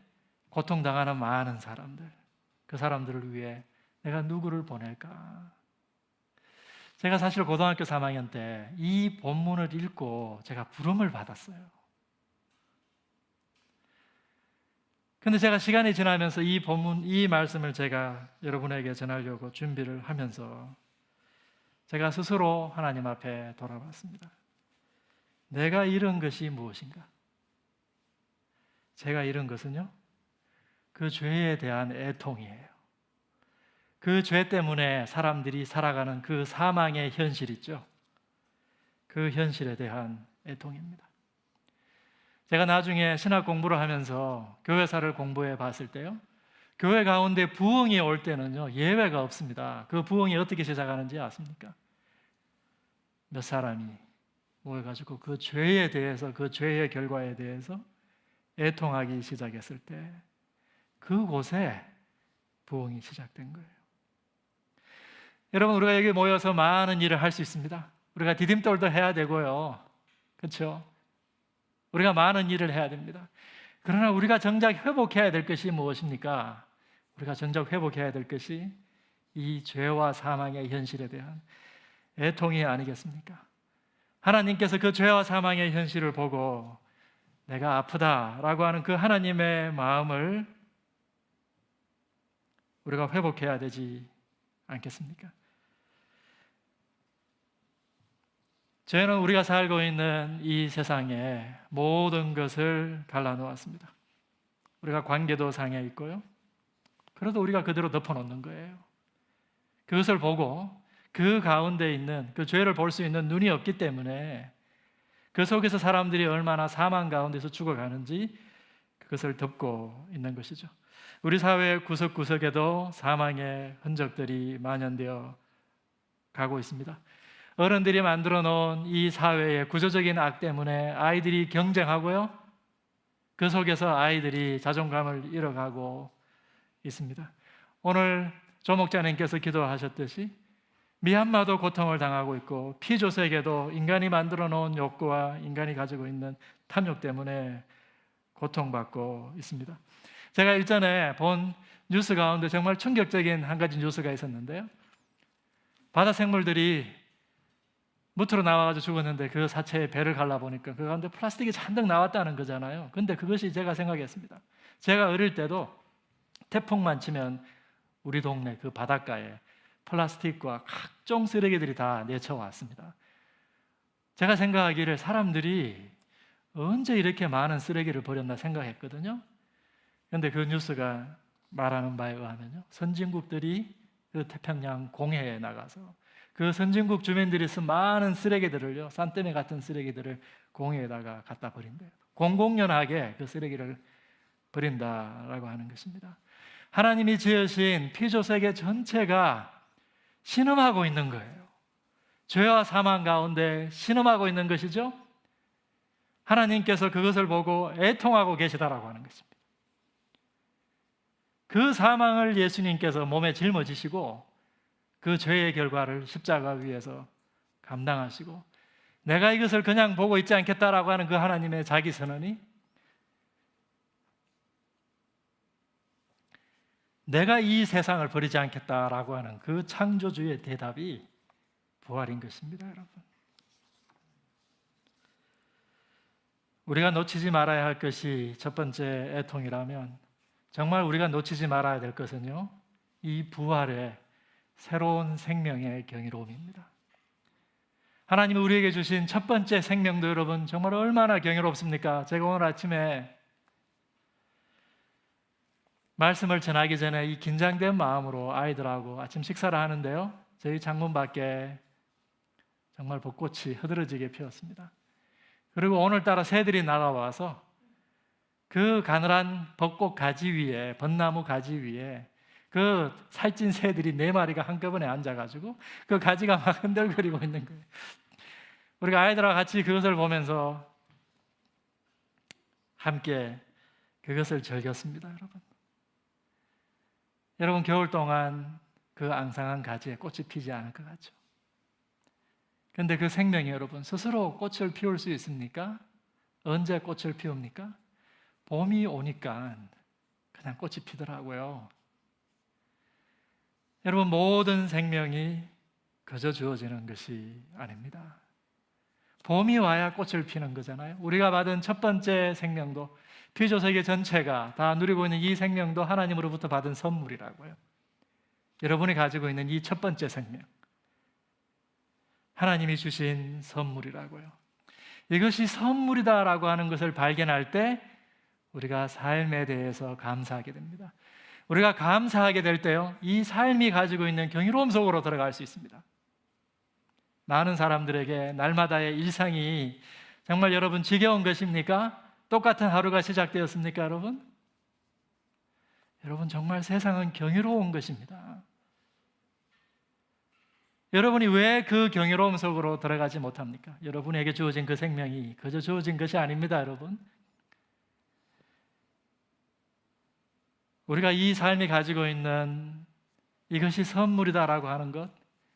고통당하는 많은 사람들, 그 사람들을 위해 내가 누구를 보낼까? 제가 사실 고등학교 3학년 때 이 본문을 읽고 제가 부름을 받았어요. 근데 제가 시간이 지나면서 이 본문, 이 말씀을 제가 여러분에게 전하려고 준비를 하면서 제가 스스로 하나님 앞에 돌아봤습니다. 내가 잃은 것이 무엇인가? 제가 잃은 것은요, 그 죄에 대한 애통이에요. 그 죄 때문에 사람들이 살아가는 그 사망의 현실 있죠. 그 현실에 대한 애통입니다. 제가 나중에 신학 공부를 하면서 교회사를 공부해 봤을 때요, 교회 가운데 부흥이 올 때는요 예외가 없습니다. 그 부흥이 어떻게 시작하는지 아십니까? 몇 사람이 모여가지고 그 죄에 대해서, 그 죄의 결과에 대해서 애통하기 시작했을 때 그곳에 부흥이 시작된 거예요. 여러분, 우리가 여기 모여서 많은 일을 할 수 있습니다. 우리가 디딤돌도 해야 되고요, 그렇죠? 우리가 많은 일을 해야 됩니다. 그러나 우리가 정작 회복해야 될 것이 무엇입니까? 우리가 정작 회복해야 될 것이 이 죄와 사망의 현실에 대한 애통이 아니겠습니까? 하나님께서 그 죄와 사망의 현실을 보고 내가 아프다라고 하는 그 하나님의 마음을 우리가 회복해야 되지 않겠습니까? 죄는 우리가 살고 있는 이 세상에 모든 것을 갈라놓았습니다. 우리가 관계도 상해 있고요, 그래도 우리가 그대로 덮어놓는 거예요. 그것을 보고 그 가운데 있는 그 죄를 볼 수 있는 눈이 없기 때문에 그 속에서 사람들이 얼마나 사망 가운데서 죽어가는지 그것을 덮고 있는 것이죠. 우리 사회 구석구석에도 사망의 흔적들이 만연되어 가고 있습니다. 어른들이 만들어 놓은 이 사회의 구조적인 악 때문에 아이들이 경쟁하고요, 그 속에서 아이들이 자존감을 잃어가고 있습니다. 오늘 조 목자님께서 기도하셨듯이 미얀마도 고통을 당하고 있고 피조세계도 인간이 만들어 놓은 욕구와 인간이 가지고 있는 탐욕 때문에 고통받고 있습니다. 제가 일전에 본 뉴스 가운데 정말 충격적인 한 가지 뉴스가 있었는데요, 바다 생물들이 무트로 나와가지고 죽었는데 그 사체에 배를 갈라보니까 그 가운데 플라스틱이 잔뜩 나왔다는 거잖아요. 근데 그것이 제가 생각했습니다. 제가 어릴 때도 태풍만 치면 우리 동네 그 바닷가에 플라스틱과 각종 쓰레기들이 다 내쳐왔습니다. 제가 생각하기를 사람들이 언제 이렇게 많은 쓰레기를 버렸나 생각했거든요. 그런데 그 뉴스가 말하는 바에 의하면요, 선진국들이 그 태평양 공해에 나가서 그 선진국 주민들이 쓴 많은 쓰레기들을요, 산더미 같은 쓰레기들을 공해에다가 갖다 버린대요. 공공연하게 그 쓰레기를 버린다라고 하는 것입니다. 하나님이 지으신 피조세계 전체가 신음하고 있는 거예요. 죄와 사망 가운데 신음하고 있는 것이죠. 하나님께서 그것을 보고 애통하고 계시다라고 하는 것입니다. 그 사망을 예수님께서 몸에 짊어지시고 그 죄의 결과를 십자가 위에서 감당하시고 내가 이것을 그냥 보고 있지 않겠다라고 하는 그 하나님의 자기 선언이 내가 이 세상을 버리지 않겠다라고 하는 그 창조주의 대답이 부활인 것입니다, 여러분. 우리가 놓치지 말아야 할 것이 첫 번째 애통이라면 정말 우리가 놓치지 말아야 될 것은요, 이 부활의 새로운 생명의 경이로움입니다. 하나님이 우리에게 주신 첫 번째 생명도 여러분 정말 얼마나 경이롭습니까? 제가 오늘 아침에 말씀을 전하기 전에 이 긴장된 마음으로 아이들하고 아침 식사를 하는데요, 저희 창문 밖에 정말 벚꽃이 흐드러지게 피었습니다. 그리고 오늘따라 새들이 날아와서 그 가늘한 벚꽃 가지 위에, 벚나무 가지 위에 그 살찐 새들이 4마리가 한꺼번에 앉아가지고 그 가지가 막 흔들거리고 있는 거예요. 우리가 아이들과 같이 그것을 보면서 함께 그것을 즐겼습니다, 여러분. 여러분, 겨울 동안 그 앙상한 가지에 꽃이 피지 않을 것 같죠? 그런데 그 생명이 여러분 스스로 꽃을 피울 수 있습니까? 언제 꽃을 피웁니까? 봄이 오니까 그냥 꽃이 피더라고요. 여러분, 모든 생명이 그저 주어지는 것이 아닙니다. 봄이 와야 꽃을 피는 거잖아요. 우리가 받은 첫 번째 생명도, 피조세계 전체가 다 누리고 있는 이 생명도 하나님으로부터 받은 선물이라고요. 여러분이 가지고 있는 이 첫 번째 생명, 하나님이 주신 선물이라고요. 이것이 선물이다라고 하는 것을 발견할 때 우리가 삶에 대해서 감사하게 됩니다. 우리가 감사하게 될 때요, 이 삶이 가지고 있는 경이로움 속으로 들어갈 수 있습니다. 많은 사람들에게 날마다의 일상이 정말 여러분 지겨운 것입니까? 똑같은 하루가 시작되었습니까, 여러분? 여러분, 정말 세상은 경이로운 것입니다. 여러분이 왜 그 경이로움 속으로 들어가지 못합니까? 여러분에게 주어진 그 생명이 그저 주어진 것이 아닙니다, 여러분. 우리가 이 삶이 가지고 있는 이것이 선물이다라고 하는 것,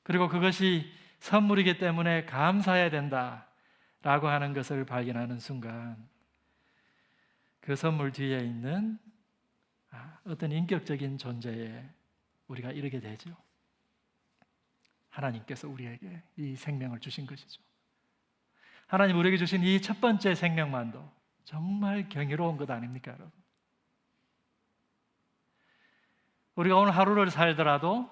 그리고 그것이 선물이기 때문에 감사해야 된다라고 하는 것을 발견하는 순간 그 선물 뒤에 있는 어떤 인격적인 존재에 우리가 이르게 되죠. 하나님께서 우리에게 이 생명을 주신 것이죠. 하나님 우리에게 주신 이 첫 번째 생명만도 정말 경이로운 것 아닙니까, 여러분? 우리가 오늘 하루를 살더라도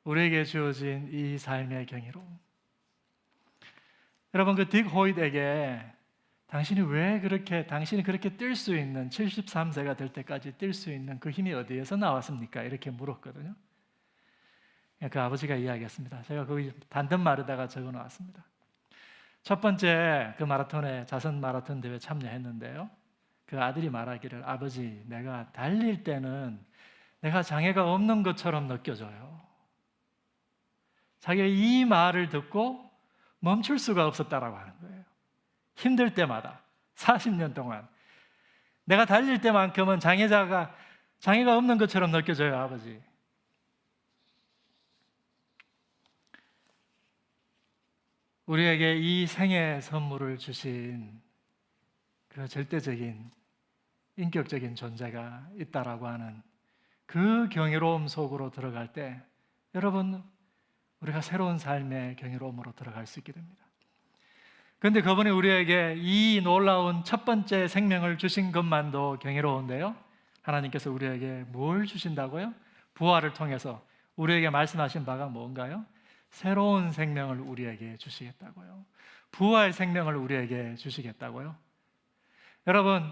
우리에게 주어진 이 삶의 경이로움. 여러분, 그 딕 호이트에게 당신이 그렇게 뛸 수 있는 73세가 될 때까지 뛸 수 있는 그 힘이 어디에서 나왔습니까? 이렇게 물었거든요. 그 아버지가 이야기했습니다. 제가 거기 단뜻말에다가 적어 놓았습니다. 첫 번째 그 마라톤에 자선 마라톤 대회 참여했는데요, 그 아들이 말하기를, 아버지, 내가 달릴 때는 내가 장애가 없는 것처럼 느껴져요. 자기가 이 말을 듣고 멈출 수가 없었다라고 하는 거예요. 힘들 때마다 40년 동안 내가 달릴 때만큼은 장애가 없는 것처럼 느껴져요, 아버지. 우리에게 이 생애 선물을 주신 그 절대적인 인격적인 존재가 있다라고 하는 그 경이로움 속으로 들어갈 때 여러분, 우리가 새로운 삶의 경이로움으로 들어갈 수 있게 됩니다. 그런데 그분이 우리에게 이 놀라운 첫 번째 생명을 주신 것만도 경이로운데요, 하나님께서 우리에게 뭘 주신다고요? 부활을 통해서 우리에게 말씀하신 바가 뭔가요? 새로운 생명을 우리에게 주시겠다고요. 부활 생명을 우리에게 주시겠다고요. 여러분,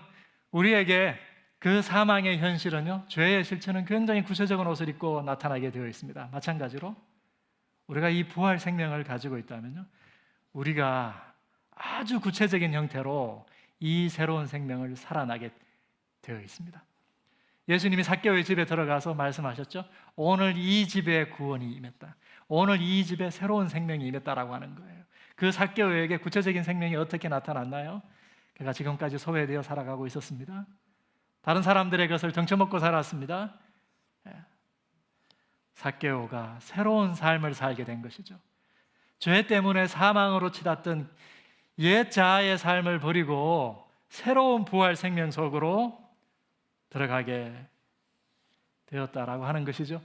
우리에게 그 사망의 현실은요, 죄의 실체는 굉장히 구체적인 옷을 입고 나타나게 되어 있습니다. 마찬가지로 우리가 이 부활 생명을 가지고 있다면요, 우리가 아주 구체적인 형태로 이 새로운 생명을 살아나게 되어 있습니다. 예수님이 삭개오의 집에 들어가서 말씀하셨죠. 오늘 이 집에 구원이 임했다. 오늘 이 집에 새로운 생명이 임했다라고 하는 거예요. 그 삭개오에게 구체적인 생명이 어떻게 나타났나요? 그가 지금까지 소외되어 살아가고 있었습니다. 다른 사람들의 것을 등쳐먹고 살았습니다. 삭개오가 새로운 삶을 살게 된 것이죠. 죄 때문에 사망으로 치닫던 옛 자아의 삶을 버리고 새로운 부활 생명 속으로 들어가게 되었다라고 하는 것이죠.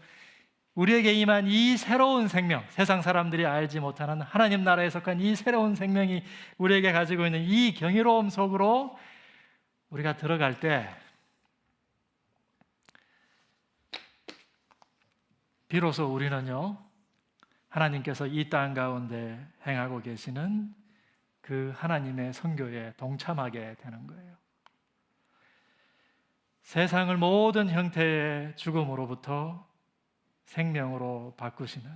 우리에게 임한 이 새로운 생명, 세상 사람들이 알지 못하는 하나님 나라에 속한 이 새로운 생명이 우리에게 가지고 있는 이 경이로움 속으로 우리가 들어갈 때 비로소 우리는요, 하나님께서 이 땅 가운데 행하고 계시는 그 하나님의 선교에 동참하게 되는 거예요. 세상을 모든 형태의 죽음으로부터 생명으로 바꾸시는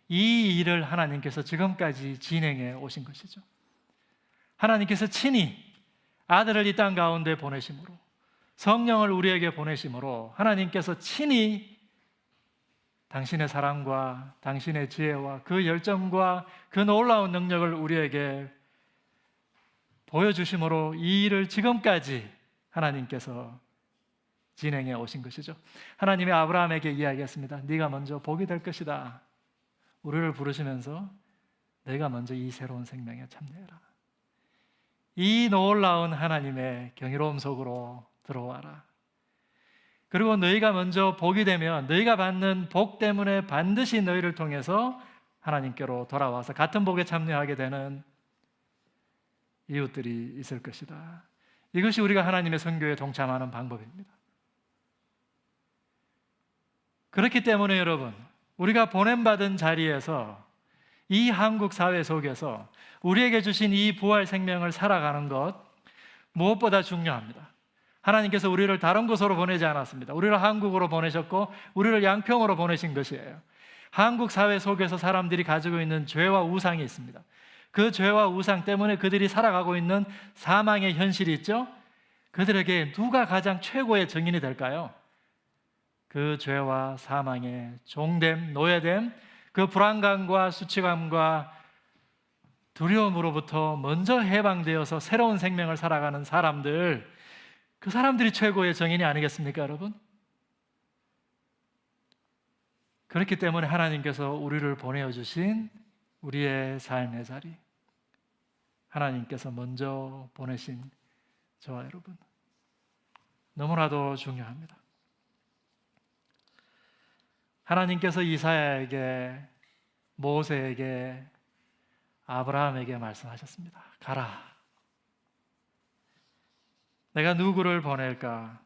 이 일을 하나님께서 지금까지 진행해 오신 것이죠. 하나님께서 친히 아들을 이 땅 가운데 보내심으로, 성령을 우리에게 보내심으로 하나님께서 친히 당신의 사랑과 당신의 지혜와 그 열정과 그 놀라운 능력을 우리에게 보여주심으로 이 일을 지금까지 하나님께서 진행해 오신 것이죠. 하나님이 아브라함에게 이야기했습니다. 네가 먼저 복이 될 것이다. 우리를 부르시면서 내가 먼저 이 새로운 생명에 참여해라. 이 놀라운 하나님의 경이로움 속으로 들어와라. 그리고 너희가 먼저 복이 되면 너희가 받는 복 때문에 반드시 너희를 통해서 하나님께로 돌아와서 같은 복에 참여하게 되는 이웃들이 있을 것이다. 이것이 우리가 하나님의 선교에 동참하는 방법입니다. 그렇기 때문에 여러분, 우리가 보냄받은 자리에서 이 한국 사회 속에서 우리에게 주신 이 부활 생명을 살아가는 것 무엇보다 중요합니다. 하나님께서 우리를 다른 곳으로 보내지 않았습니다. 우리를 한국으로 보내셨고 우리를 양평으로 보내신 것이에요. 한국 사회 속에서 사람들이 가지고 있는 죄와 우상이 있습니다. 그 죄와 우상 때문에 그들이 살아가고 있는 사망의 현실이 있죠. 그들에게 누가 가장 최고의 증인이 될까요? 그 죄와 사망의 종됨, 노예됨, 그 불안감과 수치감과 두려움으로부터 먼저 해방되어서 새로운 생명을 살아가는 사람들, 그 사람들이 최고의 증인이 아니겠습니까, 여러분? 그렇기 때문에 하나님께서 우리를 보내주신 우리의 삶의 자리, 하나님께서 먼저 보내신 저와 여러분, 너무나도 중요합니다. 하나님께서 이사야에게, 모세에게, 아브라함에게 말씀하셨습니다. 가라. 내가 누구를 보낼까?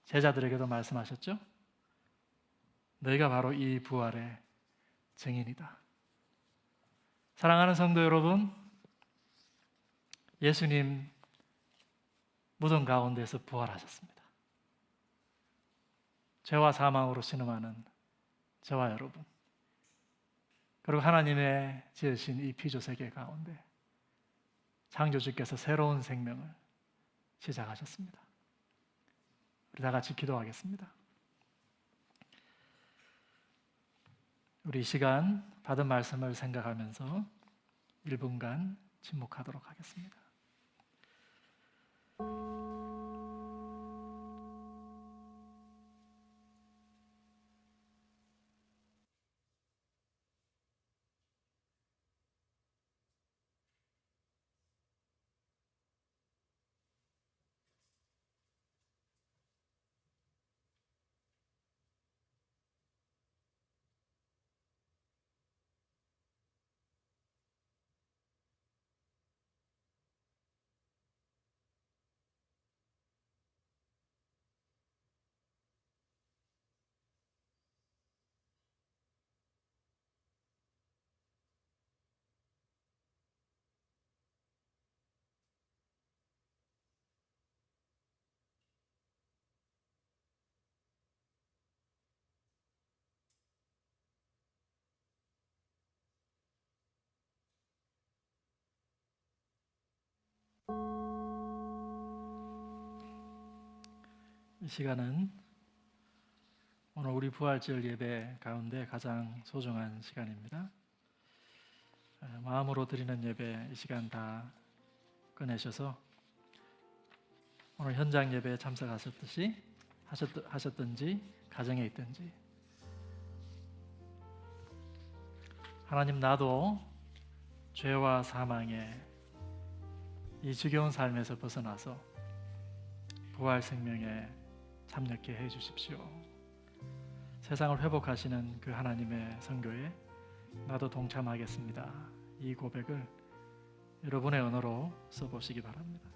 제자들에게도 말씀하셨죠? 너희가 바로 이 부활의 증인이다. 사랑하는 성도 여러분, 예수님 무덤 가운데서 부활하셨습니다. 죄와 사망으로 신음하는 저와 여러분, 그리고 하나님의 지으신 이 피조 세계 가운데 창조주께서 새로운 생명을 시작하셨습니다. 우리 다 같이 기도하겠습니다. 우리 이 시간 받은 말씀을 생각하면서 1분간 침묵하도록 하겠습니다. 이 시간은 오늘 우리 부활절 예배 가운데 가장 소중한 시간입니다. 마음으로 드리는 예배 이 시간 다 꺼내셔서 오늘 현장 예배에 참석하셨듯이 하셨든지 가정에 있든지, 하나님, 나도 죄와 사망의 이 지겨운 삶에서 벗어나서 부활 생명에 참여케 해 주십시오. 세상을 회복하시는 그 하나님의 선교에 나도 동참하겠습니다. 이 고백을 여러분의 언어로 써보시기 바랍니다.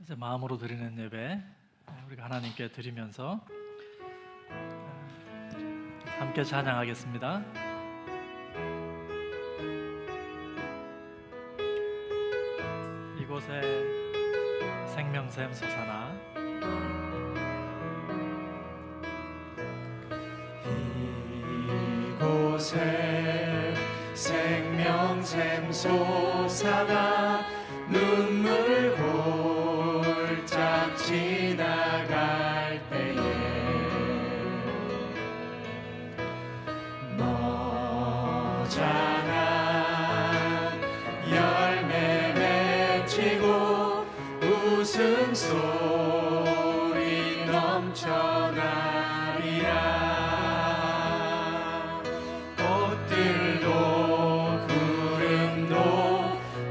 이제 마음으로 드리는 예배 우리가 하나님께 드리면서 함께 찬양하겠습니다. 이곳에 생명샘 솟아나 이곳에 생명샘 솟아나 눈물 골짝 지나갈 때에 너잖아 열매 맺히고 웃음소리 넘쳐나리라. 꽃들도 구름도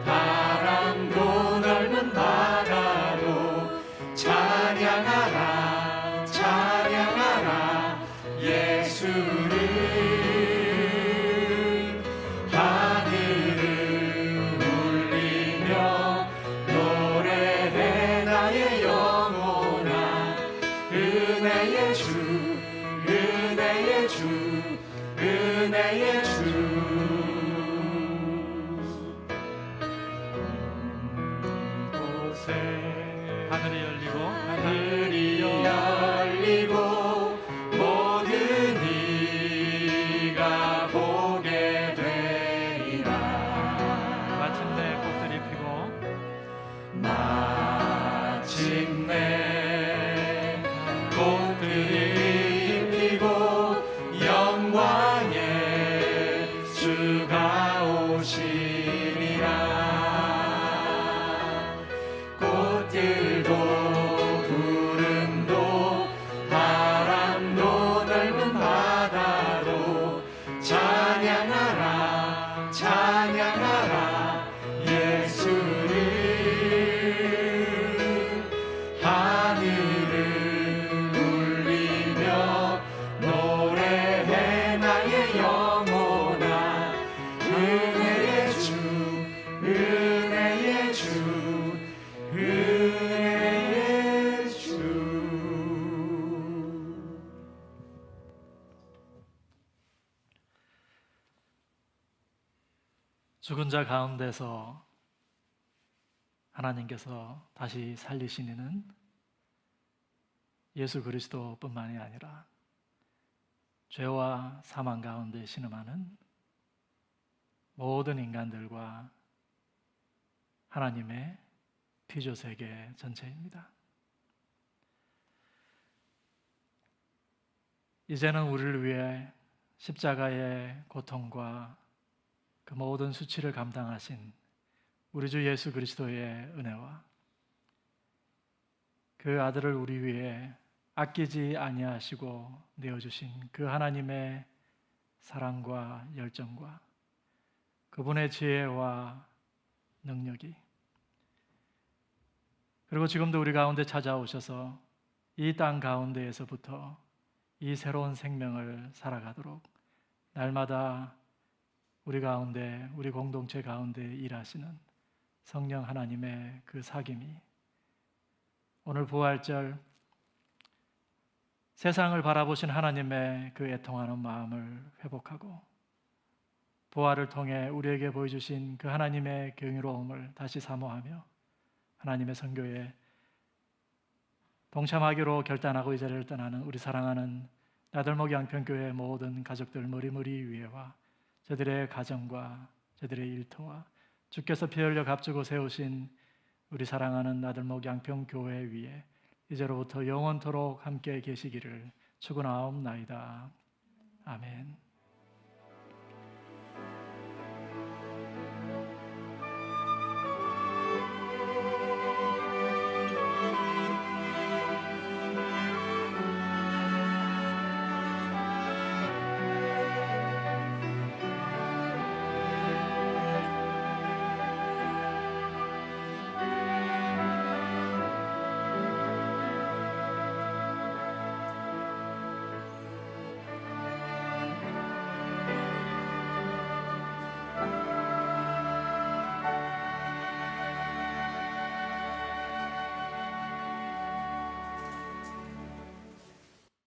바람도 넓은 바다도 찬양하라 찬양하라 예수를. 하늘을 울리며 노래해 나의 영혼아. 은혜의 주 은혜의 주 은혜의 주. 곳에 하늘이 열리고 모든 이가 보게 되리라. 마침내 꽃들이 피고 마침내 꽃들이 피고 영광의 주가 오시리라. 꽃들도 구름도 바람도 넓은 바다도 찬양하라 찬양하라 예수를. 하늘을 울리며 노래해 나의 영혼아. 은혜의 주 은혜의 주 은혜의 주. 죽은 자 가운데서 하나님께서 다시 살리신 이는 예수 그리스도뿐만이 아니라 죄와 사망 가운데 신음하는 모든 인간들과 하나님의 피조 세계 전체입니다. 이제는 우리를 위해 십자가의 고통과 그 모든 수치를 감당하신 우리 주 예수 그리스도의 은혜와 그 아들을 우리 위해 아끼지 아니하시고 내어주신 그 하나님의 사랑과 열정과 그분의 지혜와 능력이, 그리고 지금도 우리 가운데 찾아오셔서 이 땅 가운데에서부터 이 새로운 생명을 살아가도록 날마다 우리 가운데, 우리 공동체 가운데 일하시는 성령 하나님의 그 사귐이 오늘 부활절 세상을 바라보신 하나님의 그 애통하는 마음을 회복하고 부활을 통해 우리에게 보여주신 그 하나님의 경이로움을 다시 사모하며 하나님의 선교에 동참하기로 결단하고 이 자리를 떠나는 우리 사랑하는 나들목이 양평교회 모든 가족들 머리머리 위에와 저들의 가정과 저들의 일터와 주께서 피 흘려 값주고 세우신 우리 사랑하는 나들목 양평교회 위에 이제로부터 영원토록 함께 계시기를 축원하옵나이다. 아멘.